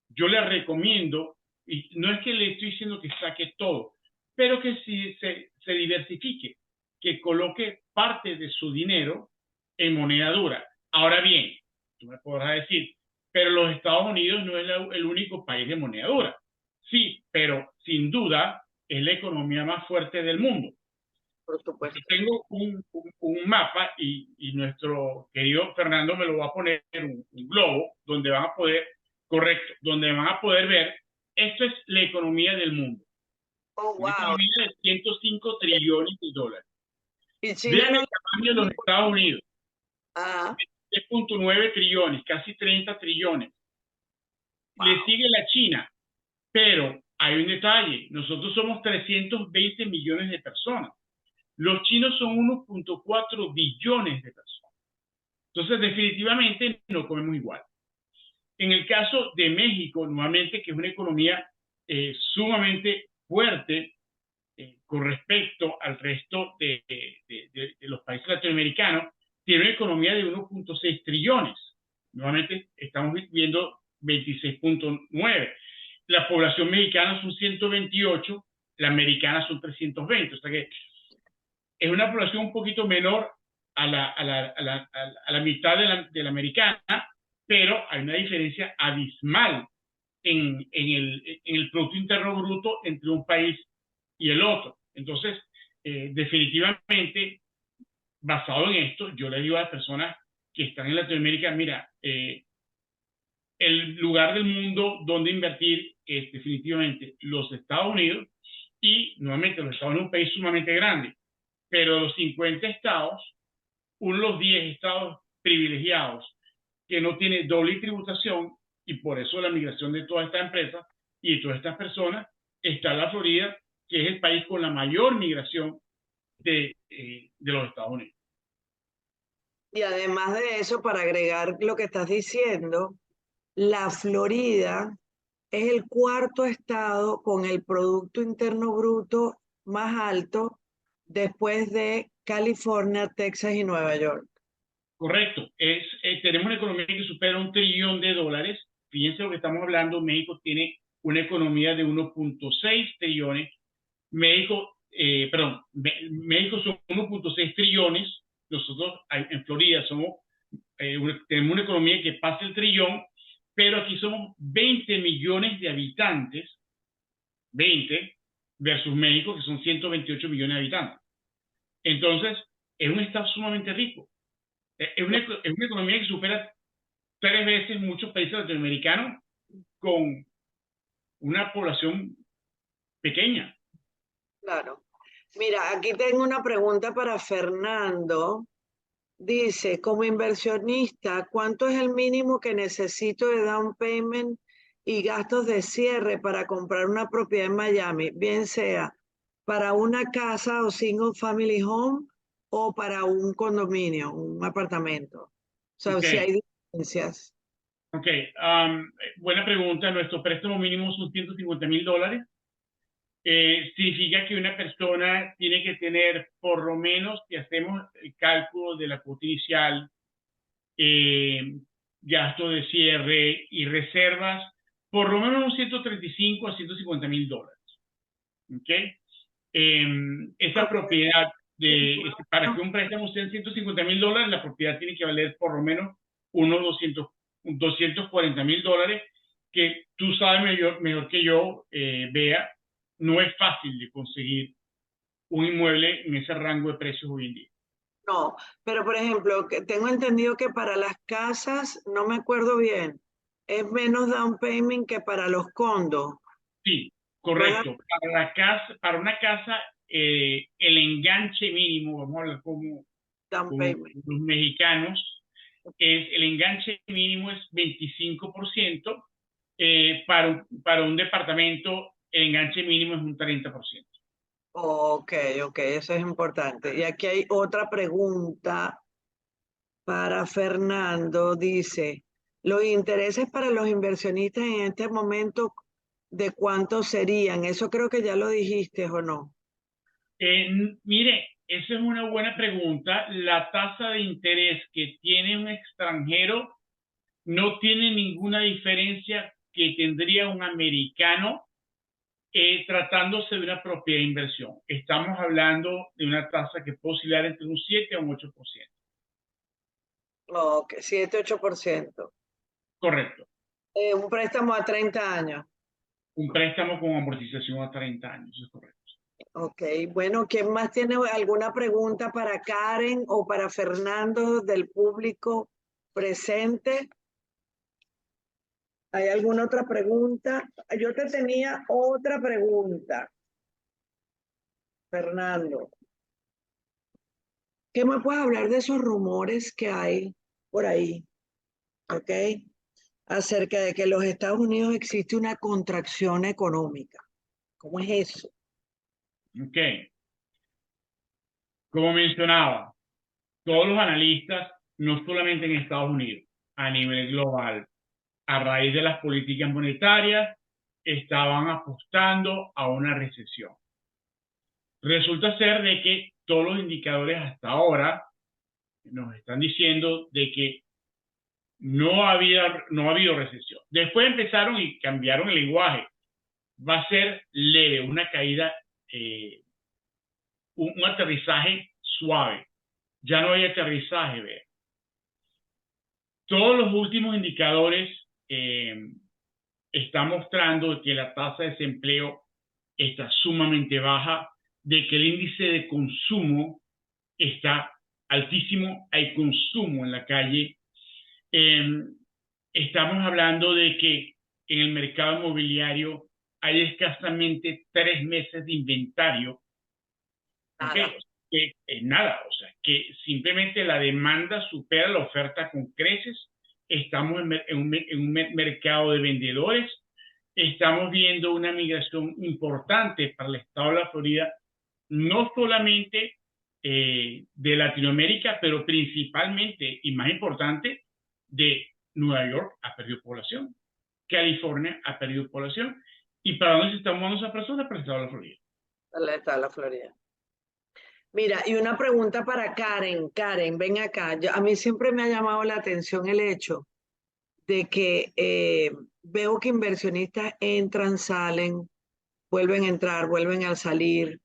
yo le recomiendo, y no es que le estoy diciendo que saque todo, pero que sí se diversifique, que coloque parte de su dinero en moneda dura. Ahora bien, tú me podrás decir, pero los Estados Unidos no es el único país de moneda dura. Sí, pero sin duda es la economía más fuerte del mundo. Por supuesto. Yo tengo un mapa y nuestro querido Fernando me lo va a poner un globo donde van a poder, correcto, donde van a poder ver, esto es la economía del mundo. Oh, Una wow. economía de 105 trillones de dólares. Y China Vean no... el tamaño de los Estados Unidos. Ah, 3.9 trillones, casi 30 trillones. wow. Le sigue la China, pero hay un detalle, nosotros somos 320 millones de personas. Los chinos son 1.4 billones de personas. Entonces, definitivamente no comemos igual. En el caso de México, nuevamente, que es una economía sumamente fuerte con respecto al resto de los países latinoamericanos, tiene una economía de 1.6 trillones. Nuevamente, estamos viendo 26.9. La población mexicana son 128, la americana son 320. O sea que es una población un poquito menor a la mitad de la americana, pero hay una diferencia abismal en el Producto Interno Bruto entre un país y el otro. Entonces, definitivamente, basado en esto, yo le digo a las personas que están en Latinoamérica, mira, el lugar del mundo donde invertir es definitivamente los Estados Unidos, y nuevamente los Estados Unidos es un país sumamente grande, pero los 50 estados, uno de los 10 estados privilegiados que no tiene doble tributación, y por eso la migración de todas estas empresas y de todas estas personas, está la Florida, que es el país con la mayor migración de los Estados Unidos. Y además de eso, para agregar lo que estás diciendo, la Florida es el cuarto estado con el Producto Interno Bruto más alto después de California, Texas y Nueva York. Correcto. Tenemos una economía que supera $1 trillón. Fíjense lo que estamos hablando. México tiene una economía de 1.6 trillones. México son 1.6 trillones. Nosotros en Florida tenemos una economía que pasa el trillón, pero aquí somos 20 millones de habitantes, 20, versus México, que son 128 millones de habitantes. Entonces, es un estado sumamente rico. Es una economía que supera 3 veces muchos países latinoamericanos con una población pequeña. Claro. Mira, aquí tengo una pregunta para Fernando. Dice, como inversionista, ¿cuánto es el mínimo que necesito de down payment y gastos de cierre para comprar una propiedad en Miami? Bien sea para una casa o single family home o para un condominio, un apartamento. O sea, si hay diferencias. Ok, buena pregunta. Nuestro préstamo mínimo son $150,000. Significa que una persona tiene que tener, por lo menos, si hacemos el cálculo de la cuota inicial, gasto de cierre y reservas, por lo menos unos $135,000 a $150,000. ¿Okay? Esa propiedad, para que un préstamo sea $150,000, la propiedad tiene que valer por lo menos unos $240,000, que tú sabes mejor que yo, Bea, no es fácil de conseguir un inmueble en ese rango de precios hoy en día. No, pero por ejemplo, que tengo entendido que para las casas, no me acuerdo bien, es menos down payment que para los condos. Sí, correcto. Para una casa, el enganche mínimo, vamos a hablar como los mexicanos, el enganche mínimo es 25%. Para un departamento, el enganche mínimo es un 30%. Ok, eso es importante. Y aquí hay otra pregunta para Fernando. Dice, los intereses para los inversionistas en este momento, ¿de cuánto serían? Eso creo que ya lo dijiste, ¿o no? Mire, esa es una buena pregunta. La tasa de interés que tiene un extranjero no tiene ninguna diferencia que tendría un americano tratándose de una propiedad de inversión. Estamos hablando de una tasa que puede oscilar entre un 7 o un 8%. Ok, 7-8%. Correcto. Un préstamo a 30 años. Un préstamo con amortización a 30 años, es correcto. Ok, bueno, ¿quién más tiene alguna pregunta para Karen o para Fernando del público presente? ¿Hay alguna otra pregunta? Yo te tenía otra pregunta, Fernando. ¿Qué me puedes hablar de esos rumores que hay por ahí? ¿Ok? Acerca de que en los Estados Unidos existe una contracción económica. ¿Cómo es eso? Ok. Como mencionaba, todos los analistas, no solamente en Estados Unidos, a nivel global, a raíz de las políticas monetarias, estaban apostando a una recesión. Resulta ser de que todos los indicadores hasta ahora nos están diciendo de que no ha habido recesión. Después empezaron y cambiaron el lenguaje. Va a ser leve, una caída, un aterrizaje suave. Ya no hay aterrizaje, ¿ve? Todos los últimos indicadores está mostrando que la tasa de desempleo está sumamente baja, de que el índice de consumo está altísimo, hay consumo en la calle. Estamos hablando de que en el mercado inmobiliario hay escasamente 3 meses de inventario. Nada. ¿Okay? Que es nada, o sea, que simplemente la demanda supera la oferta con creces. Estamos en un mercado de vendedores. Estamos viendo una migración importante para el estado de la Florida, no solamente de Latinoamérica, pero principalmente y más importante, de Nueva York ha perdido población, California ha perdido población. ¿Y para dónde se están moviendo esas personas? Para el estado de la Florida. Para el estado de la Florida. Mira, y una pregunta para Karen. Karen, ven acá. A mí siempre me ha llamado la atención el hecho de que veo que inversionistas entran, salen, vuelven a entrar, vuelven a salir.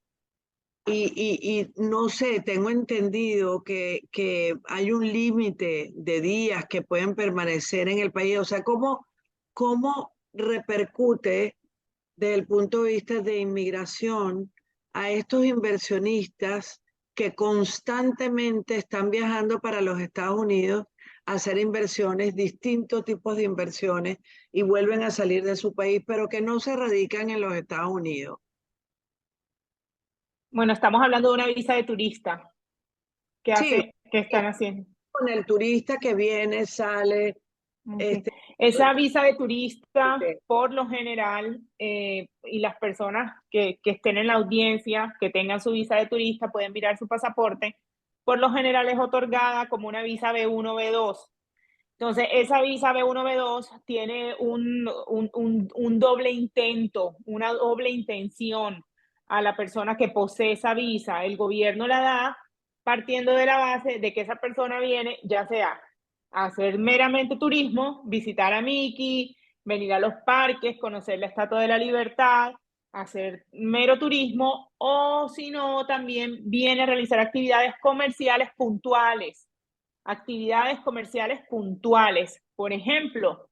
Y no sé, tengo entendido que hay un límite de días que pueden permanecer en el país. O sea, ¿cómo repercute desde el punto de vista de inmigración a estos inversionistas que constantemente están viajando para los Estados Unidos a hacer inversiones, distintos tipos de inversiones, y vuelven a salir de su país, pero que no se radican en los Estados Unidos? Bueno, estamos hablando de una visa de turista. ¿Qué Sí, están haciendo? con el turista que viene, sale. Okay. Esa visa de turista, por lo general, y las personas que estén en la audiencia, que tengan su visa de turista, pueden mirar su pasaporte, por lo general es otorgada como una visa B1, B2. Entonces, esa visa B1, B2 tiene un doble intento, una doble intención a la persona que posee esa visa. El gobierno la da partiendo de la base de que esa persona viene, ya sea a hacer meramente turismo, visitar a Mickey, venir a los parques, conocer la Estatua de la Libertad, hacer mero turismo, o si no, también viene a realizar actividades comerciales puntuales. Actividades comerciales puntuales. Por ejemplo,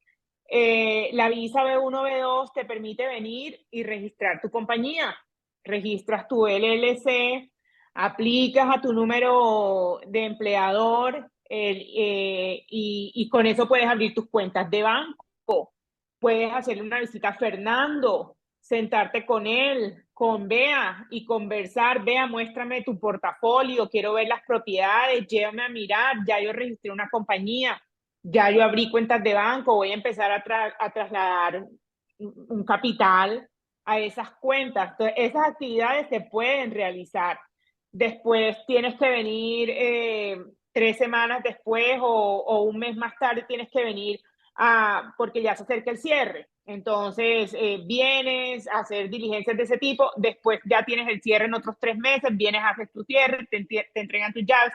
la visa B1, B2 te permite venir y registrar tu compañía. Registras tu LLC, aplicas a tu número de empleador y con eso puedes abrir tus cuentas de banco. Puedes hacerle una visita a Fernando, sentarte con él, con Bea y conversar. Bea, muéstrame tu portafolio, quiero ver las propiedades, llévame a mirar, ya yo registré una compañía, ya yo abrí cuentas de banco, voy a empezar a trasladar un capital a esas cuentas. Entonces, esas actividades se pueden realizar. Después tienes que venir 3 semanas después o un mes más tarde tienes que venir porque ya se acerca el cierre. Entonces, vienes a hacer diligencias de ese tipo, después ya tienes el cierre en otros 3 meses, vienes a hacer tu cierre, te entregan tus llaves.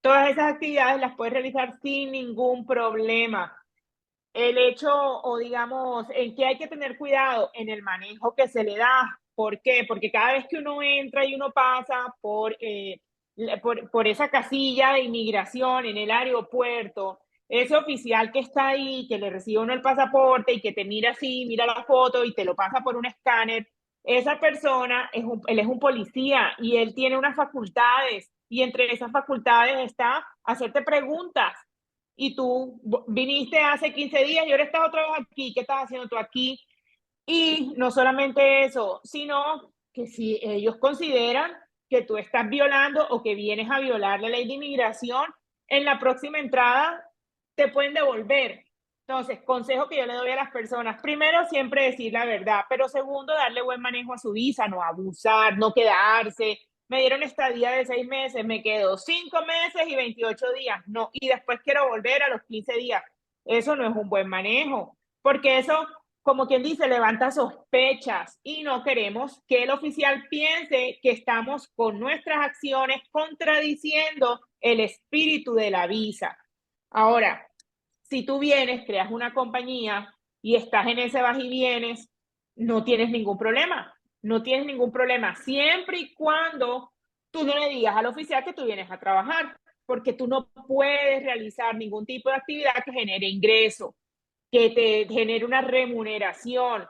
Todas esas actividades las puedes realizar sin ningún problema. El hecho, o digamos, en que hay que tener cuidado en el manejo que se le da. ¿Por qué? Porque cada vez que uno entra y uno pasa por esa casilla de inmigración en el aeropuerto, ese oficial que está ahí, que le recibe uno el pasaporte y que te mira así, mira la foto y te lo pasa por un escáner, esa persona, él es un policía y él tiene unas facultades, y entre esas facultades está hacerte preguntas. Y tú viniste hace 15 días y ahora estás otra vez aquí, ¿qué estás haciendo tú aquí? Y no solamente eso, sino que si ellos consideran que tú estás violando o que vienes a violar la ley de inmigración, en la próxima entrada te pueden devolver. Entonces, consejo que yo le doy a las personas: primero, siempre decir la verdad, pero segundo, darle buen manejo a su visa, no abusar, no quedarse. Me dieron estadía de 6 meses, me quedo 5 meses y 28 días, no, y después quiero volver a los 15 días. Eso no es un buen manejo, porque eso, como quien dice, levanta sospechas, y no queremos que el oficial piense que estamos con nuestras acciones contradiciendo el espíritu de la visa. Ahora, si tú vienes, creas una compañía y estás en ese vas y vienes, no tienes ningún problema. No tienes ningún problema, siempre y cuando tú no le digas al oficial que tú vienes a trabajar, porque tú no puedes realizar ningún tipo de actividad que genere ingreso. que te genere una remuneración.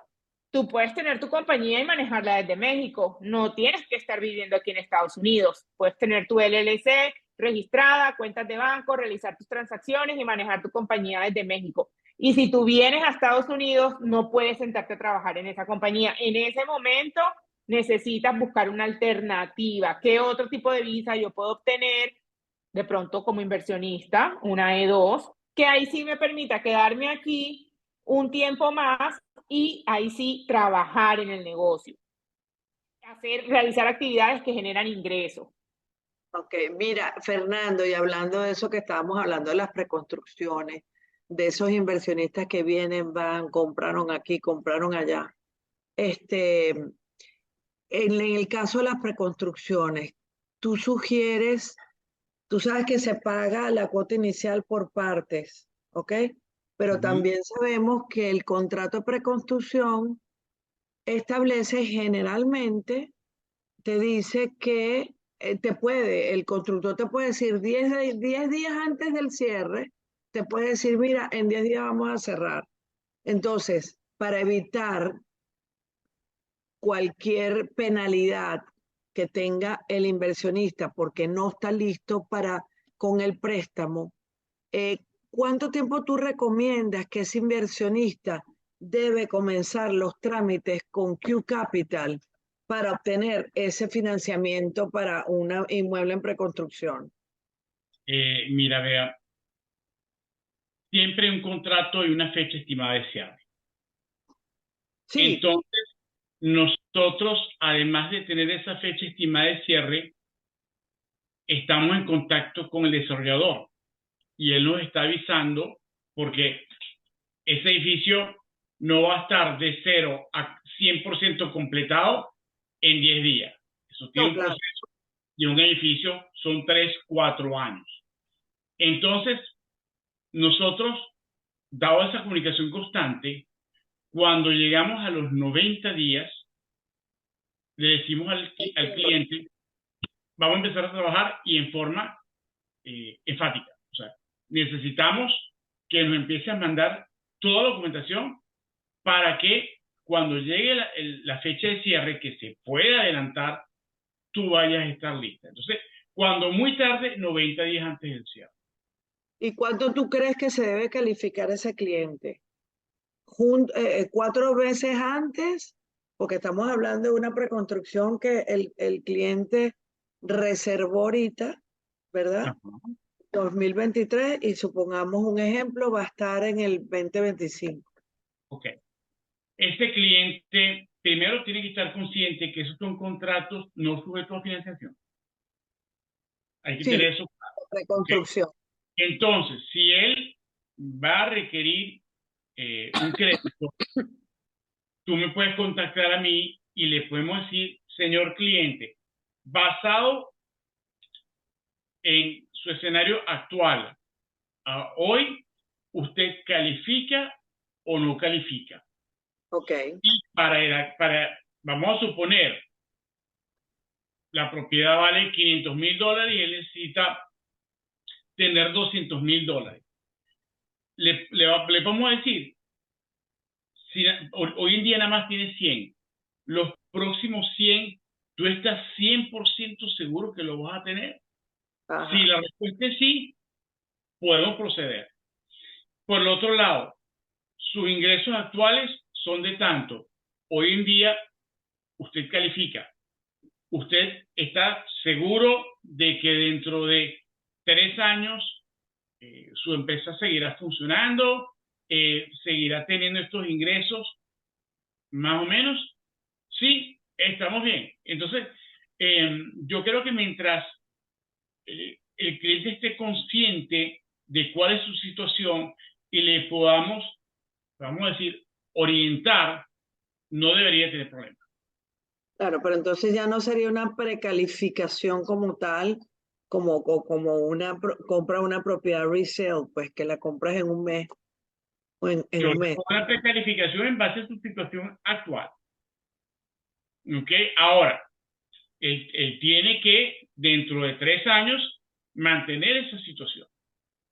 Tú puedes tener tu compañía y manejarla desde México. No tienes que estar viviendo aquí en Estados Unidos. Puedes tener tu LLC registrada, cuentas de banco, realizar tus transacciones y manejar tu compañía desde México. Y si tú vienes a Estados Unidos, no puedes sentarte a trabajar en esa compañía. En ese momento necesitas buscar una alternativa. ¿Qué otro tipo de visa yo puedo obtener? De pronto como inversionista, una E2, que ahí sí me permita quedarme aquí un tiempo más y ahí sí trabajar en el negocio. Realizar actividades que generan ingresos. Ok, mira, Fernando, y hablando de eso que estábamos hablando de las preconstrucciones, de esos inversionistas que vienen, van, compraron aquí, compraron allá. En el caso de las preconstrucciones, tú sugieres, tú sabes que se paga la cuota inicial por partes, ¿ok? Pero también sabemos que el contrato de preconstrucción establece generalmente, te dice que el constructor te puede decir 10 días antes del cierre, te puede decir, mira, en 10 días vamos a cerrar. Entonces, para evitar cualquier penalidad que tenga el inversionista porque no está listo con el préstamo, ¿cuánto tiempo tú recomiendas que ese inversionista debe comenzar los trámites con Q Capital para obtener ese financiamiento para un inmueble en preconstrucción? Mira, vea, siempre un contrato y una fecha estimada de cierre. Sí. Entonces, nosotros, además de tener esa fecha estimada de cierre, estamos en contacto con el desarrollador y él nos está avisando porque ese edificio no va a estar de 0 a 100% completado en 10 días. Eso tiene un proceso y un edificio son 3, 4 años. Entonces, nosotros, dado esa comunicación constante, cuando llegamos a los 90 días, le decimos al cliente, vamos a empezar a trabajar y en forma enfática. O sea, necesitamos que nos empiece a mandar toda la documentación para que cuando llegue la fecha de cierre, que se pueda adelantar, tú vayas a estar lista. Entonces, cuando muy tarde, 90 días antes del cierre. ¿Y cuánto tú crees que se debe calificar ese cliente? 4 veces antes, porque estamos hablando de una preconstrucción que el cliente reservó ahorita, ¿verdad? 2023, y supongamos un ejemplo, va a estar en el 2025. Ok. Este cliente primero tiene que estar consciente que esos son contratos no sujetos a financiación. Hay que tener eso claro. Reconstrucción. Okay. Entonces, si él va a requerir un crédito, tú me puedes contactar a mí y le podemos decir, señor cliente, basado en su escenario actual, hoy, ¿usted califica o no califica? Ok. Y vamos a suponer, la propiedad vale $500,000 y él necesita tener $200,000. Le vamos a decir, si hoy en día nada más tiene 100, los próximos 100, ¿tú estás 100% seguro que lo vas a tener? Ajá. Si la respuesta es sí, podemos proceder. Por el otro lado, sus ingresos actuales son de tanto. Hoy en día, usted califica. Usted está seguro de que dentro de 3 años su empresa seguirá funcionando, seguirá teniendo estos ingresos, más o menos. Sí, estamos bien. Entonces, yo creo que mientras el cliente esté consciente de cuál es su situación y le podamos, vamos a decir, orientar, no debería tener problema. Claro, pero entonces ya no sería una precalificación como tal, como compra una propiedad resale, pues que la compras en un mes o en Yo un mes. una precalificación en base a su situación actual. ¿Ok? Ahora, él tiene que, dentro de 3 años, mantener esa situación.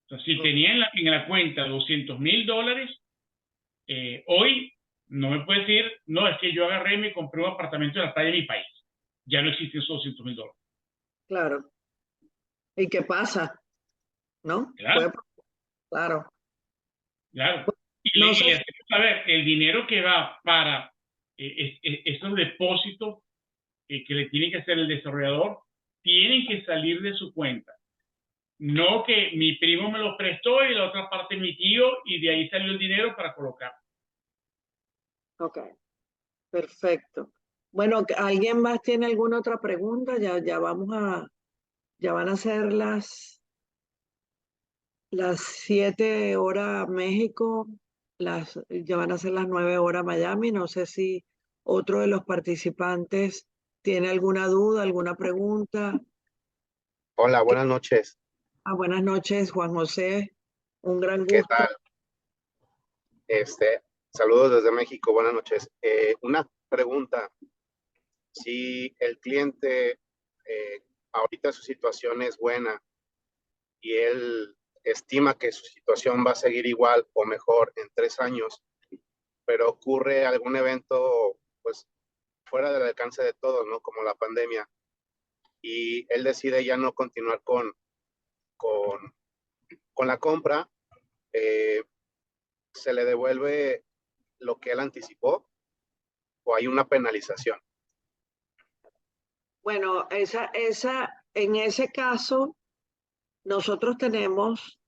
O sea, si tenía en la cuenta $200,000, Hoy no me puede decir, no, es que yo agarré y me compré un apartamento en la playa de mi país. Ya no existen esos $200,000. Claro. ¿Y qué pasa? ¿No? Claro, Claro. claro. Y No le sé. hacemos saber, el dinero que va para esos depósitos que le tiene que hacer el desarrollador, tienen que salir de su cuenta. No que mi primo me lo prestó y la otra parte mi tío y de ahí salió el dinero para colocar. Ok, perfecto. Bueno, ¿alguien más tiene alguna otra pregunta? Ya van a ser las 7 horas México, ya van a ser las 9 horas Miami. No sé si otro de los participantes tiene alguna duda, alguna pregunta. Hola, buenas noches. Buenas noches, Juan José. Un gran ¿Qué gusto. tal? Saludos desde México, buenas noches. Una pregunta. Si el cliente ahorita su situación es buena y él estima que su situación va a seguir igual o mejor en 3 años, pero ocurre algún evento pues fuera del alcance de todos, ¿no? Como la pandemia, y él decide ya no continuar con, con la compra, ¿se le devuelve lo que él anticipó o hay una penalización? Bueno, en ese caso, nosotros tenemos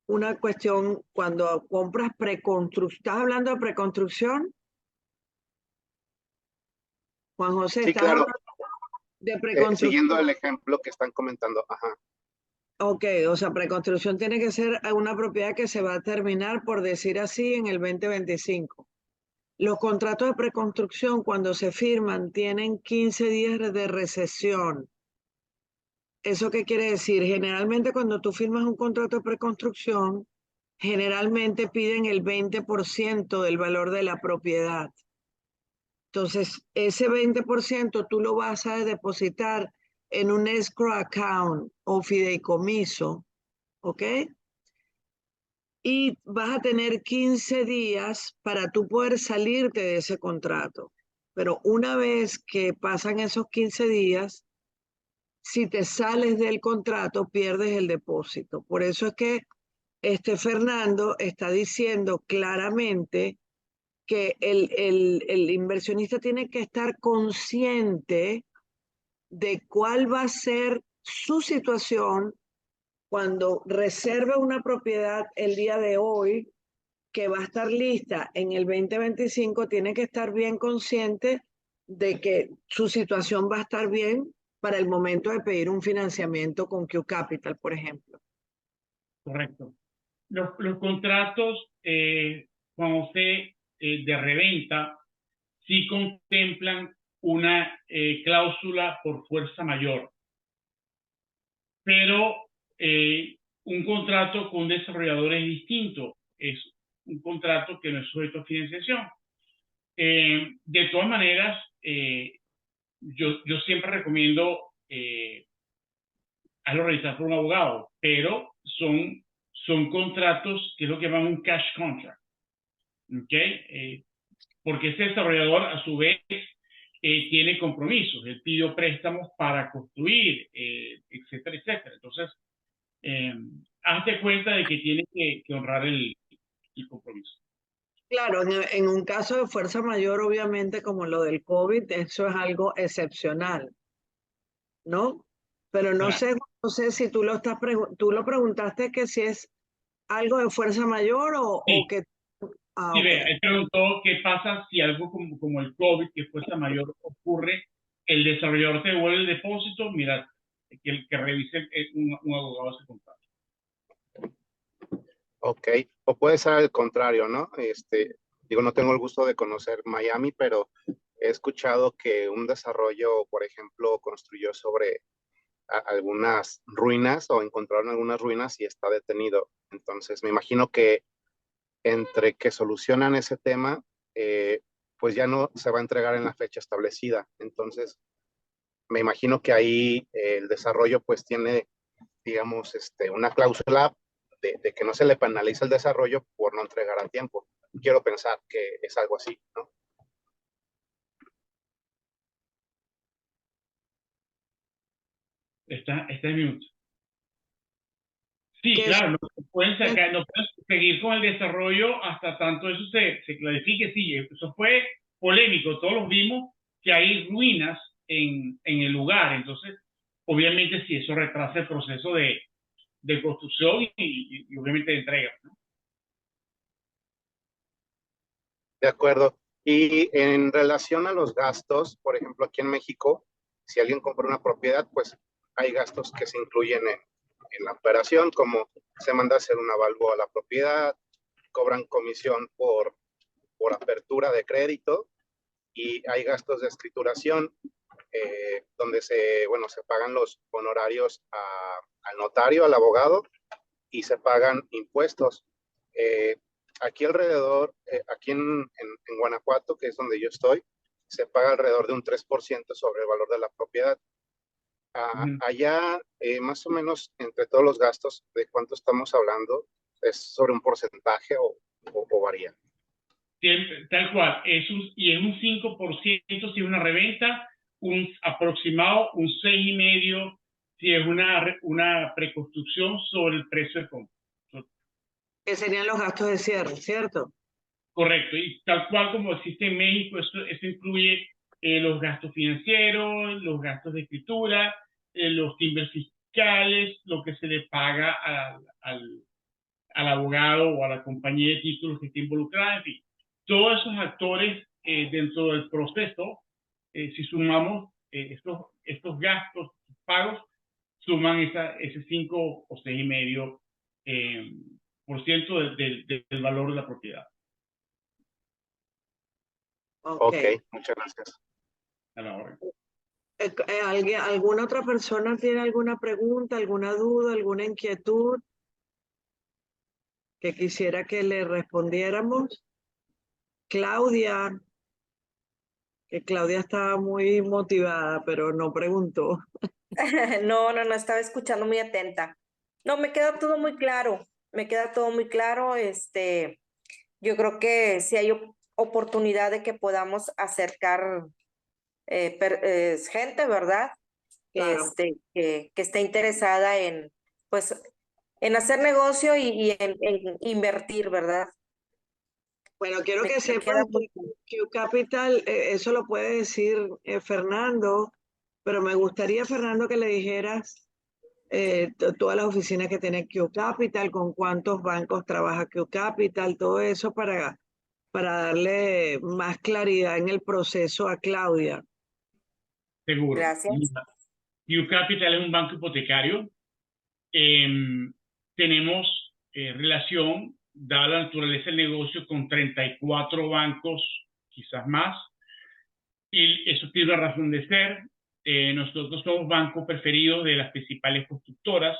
una cuestión cuando compras preconstrucción. ¿Estás hablando de preconstrucción? Juan José, Sí, ¿estás claro. hablando de preconstrucción? Siguiendo el ejemplo que están comentando. Ajá. Ok, o sea, preconstrucción tiene que ser una propiedad que se va a terminar, por decir así, en el 2025. Los contratos de preconstrucción, cuando se firman, tienen 15 días de recesión. ¿Eso qué quiere decir? Generalmente cuando tú firmas un contrato de preconstrucción, generalmente piden el 20% del valor de la propiedad. Entonces, ese 20% tú lo vas a depositar en un escrow account o fideicomiso, ¿ok? Y vas a tener 15 días para tú poder salirte de ese contrato. Pero una vez que pasan esos 15 días, si te sales del contrato, pierdes el depósito. Por eso es que Fernando está diciendo claramente que el inversionista tiene que estar consciente de cuál va a ser su situación cuando reserve una propiedad el día de hoy, que va a estar lista en el 2025, tiene que estar bien consciente de que su situación va a estar bien para el momento de pedir un financiamiento con Q Capital, por ejemplo. Correcto. Los contratos, Juan José, de reventa, sí contemplan una cláusula por fuerza mayor, pero un contrato con un desarrollador es distinto, es un contrato que no es sujeto a financiación. De todas maneras, yo siempre recomiendo hazlo realizar por un abogado, pero son contratos que es lo que llaman un cash contract, ¿ok? Porque ese desarrollador a su vez tiene compromisos, él pidió préstamos para construir, etcétera, etcétera. Entonces, hazte cuenta de que tiene que honrar el compromiso. Claro, en un caso de fuerza mayor, obviamente, como lo del COVID, eso es algo excepcional, ¿no? Pero no sé si tú tú lo preguntaste, que si es algo de fuerza mayor o que... Sí, ok. él preguntó qué pasa si algo como el COVID, que fuerza mayor, ocurre, el desarrollador te devuelve el depósito, mira, que revise un abogado ese contrato. Ok, o puede ser al contrario, ¿no? Digo, no tengo el gusto de conocer Miami, pero he escuchado que un desarrollo, por ejemplo, construyó sobre algunas ruinas o encontraron algunas ruinas y está detenido. Entonces, me imagino que entre que solucionan ese tema, pues ya no se va a entregar en la fecha establecida. Entonces, me imagino que ahí el desarrollo pues tiene, digamos, una cláusula de que no se le penaliza el desarrollo por no entregar a tiempo. Quiero pensar que es algo así, ¿no? Está en mute. Sí, Que claro, no pueden sacar, no pueden seguir con el desarrollo hasta tanto eso se clarifique. Sí, eso fue polémico, todos los vimos que hay ruinas en el lugar, entonces obviamente sí, eso retrasa el proceso de construcción y obviamente de entrega, ¿no? De acuerdo. Y en relación a los gastos, por ejemplo, aquí en México, si alguien compra una propiedad, pues hay gastos que se incluyen en la operación, como se manda a hacer un avalúo a la propiedad, cobran comisión por apertura de crédito y hay gastos de escrituración, donde se pagan los honorarios al notario, al abogado, y se pagan impuestos. Aquí alrededor, aquí en Guanajuato, que es donde yo estoy, se paga alrededor de un 3% sobre el valor de la propiedad. Allá, más o menos, entre todos los gastos, ¿de cuánto estamos hablando? ¿Es sobre un porcentaje o varía? Tal cual, es un 5% si es una reventa, un aproximado, un 6,5% si es una preconstrucción sobre el precio de compra. que serían los gastos de cierre, ¿cierto? Correcto, y tal cual como existe en México, eso incluye los gastos financieros, los gastos de escritura, los timbres fiscales, lo que se le paga al abogado o a la compañía de títulos que esté involucrada, en fin. Todos esos actores dentro del proceso, si sumamos estos gastos, pagos, suman ese 5 o 6,5% del valor de la propiedad. Ok, muchas gracias. A la hora. ¿Alguna otra persona tiene alguna pregunta, alguna duda, alguna inquietud que quisiera que le respondiéramos? Claudia, que Claudia estaba muy motivada, pero no preguntó. No, estaba escuchando muy atenta. No, me queda todo muy claro, yo creo que sí hay oportunidad de que podamos acercar gente, ¿verdad? Claro. Que esté interesada en, pues, en hacer negocio y en invertir, ¿verdad? Bueno, quiero Me que queda sepan muy que Q Capital, eso lo puede decir Fernando, pero me gustaría, Fernando, que le dijeras todas las oficinas que tiene Q Capital, con cuántos bancos trabaja Q Capital, todo eso para darle más claridad en el proceso a Claudia. Seguro. Gracias. Q Capital es un banco hipotecario. Tenemos relación, dada la naturaleza del negocio, con 34 bancos, quizás más. Y eso tiene una razón de ser. Nosotros somos bancos preferidos de las principales constructoras,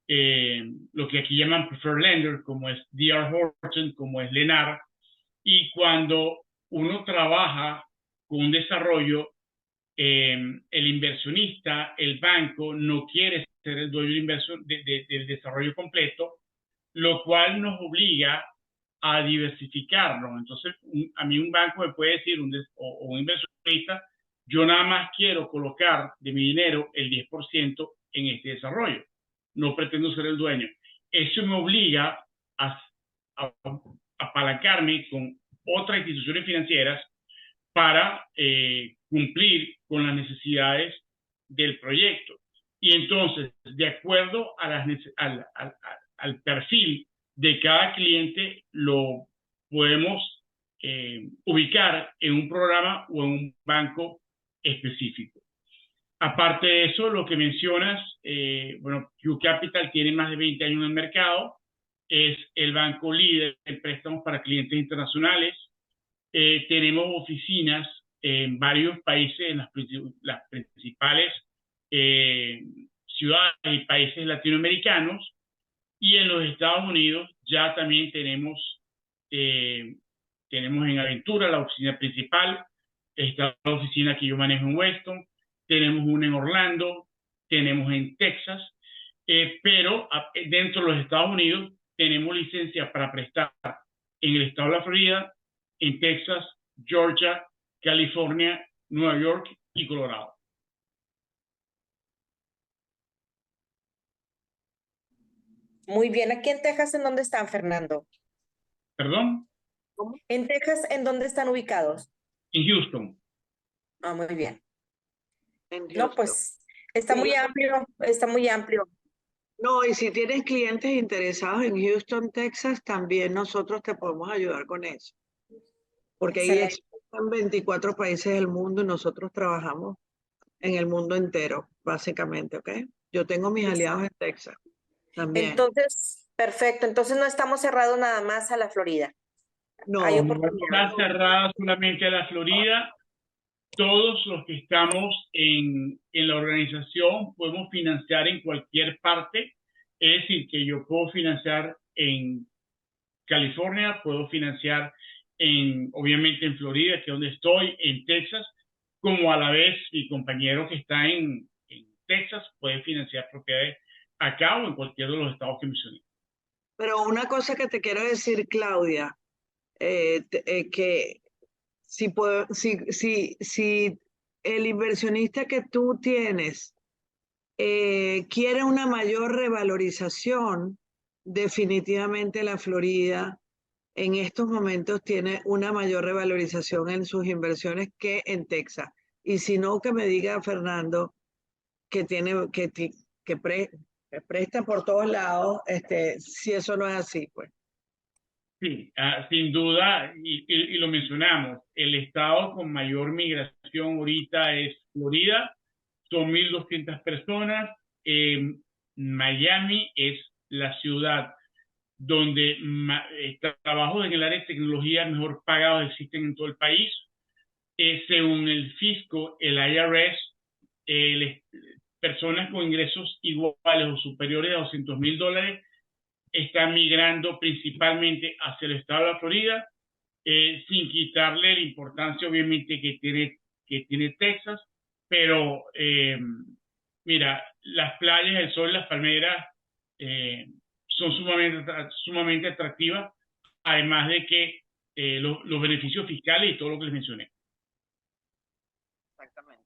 lo que aquí llaman preferred lender, como es D.R. Horton, como es Lennar. Y cuando uno trabaja con un desarrollo, el inversionista, el banco, no quiere ser el dueño del desarrollo completo, lo cual nos obliga a diversificarnos. Entonces, a mí un banco me puede decir, o un inversionista, yo nada más quiero colocar de mi dinero el 10% en este desarrollo. No pretendo ser el dueño. Eso me obliga a apalancarme con otras instituciones financieras para cumplir con las necesidades del proyecto. Y entonces, de acuerdo a al perfil de cada cliente, lo podemos ubicar en un programa o en un banco específico. Aparte de eso, lo que mencionas, Q Capital tiene más de 20 años en el mercado, es el banco líder en préstamos para clientes internacionales. Tenemos oficinas en varios países, en las principales ciudades y países latinoamericanos, y en los Estados Unidos ya también tenemos en Aventura la oficina principal, está la oficina que yo manejo en Weston, tenemos una en Orlando, tenemos en Texas, pero dentro de los Estados Unidos tenemos licencia para prestar en el estado de la Florida, en Texas, Georgia, California, Nueva York y Colorado. Muy bien. ¿Aquí en Texas en dónde están, Fernando? ¿Perdón? En Texas, ¿en dónde están ubicados? En Houston. Ah, muy bien. En No, Houston. pues está Sí. muy amplio, está muy amplio. No, y si tienes clientes interesados en Houston, Texas, también nosotros te podemos ayudar con eso. Porque ahí Excelente. existen 24 países del mundo y nosotros trabajamos en el mundo entero, básicamente, ¿ok? Yo tengo mis aliados en Texas también. Entonces, perfecto. Entonces no estamos cerrados nada más a la Florida. No, Hay No oportunidades. está cerrada solamente a la Florida. Todos los que estamos en la organización podemos financiar en cualquier parte. Es decir, que yo puedo financiar en California, puedo financiar obviamente en Florida, que es donde estoy, en Texas, como a la vez mi compañero que está en Texas puede financiar propiedades acá o en cualquiera de los estados que mencioné. pero una cosa que te quiero decir, Claudia, que si el inversionista que tú tienes quiere una mayor revalorización, definitivamente la Florida en estos momentos tiene una mayor revalorización en sus inversiones que en Texas. Y si no, que me diga Fernando que que presta por todos lados, si eso no es así, pues. Sí, sin duda, y lo mencionamos, el estado con mayor migración ahorita es Florida, son 1.200 personas. Miami es la ciudad donde trabajos en el área de tecnología mejor pagados existen en todo el país. Según el fisco, el IRS, personas con ingresos iguales o superiores a $200,000 están migrando principalmente hacia el estado de la Florida, sin quitarle la importancia obviamente que tiene Texas, pero mira, las playas, el sol, las palmeras son sumamente atractivas, además de que los beneficios fiscales y todo lo que les mencioné. Exactamente.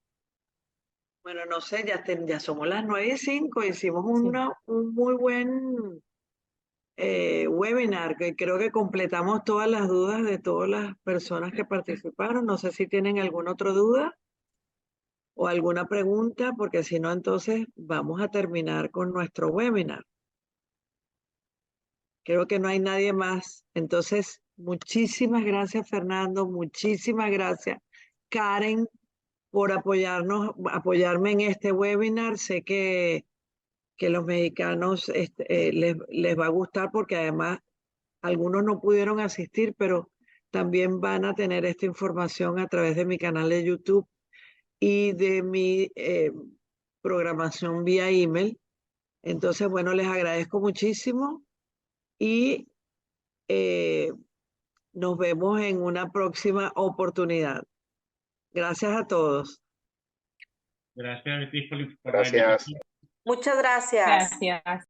Bueno, no sé, ya somos las 9:05, hicimos un muy buen webinar, que creo que completamos todas las dudas de todas las personas que participaron. No sé si tienen alguna otra duda o alguna pregunta, porque si no, entonces vamos a terminar con nuestro webinar. Creo que no hay nadie más. Entonces, muchísimas gracias, Fernando. Muchísimas gracias, Karen, por apoyarme en este webinar. Sé que los mexicanos les va a gustar porque además algunos no pudieron asistir, pero también van a tener esta información a través de mi canal de YouTube y de mi programación vía email. Entonces, bueno, les agradezco muchísimo y nos vemos en una próxima oportunidad. Gracias a todos. Gracias, Beatriz, por la Gracias. invitación. Muchas gracias. Gracias.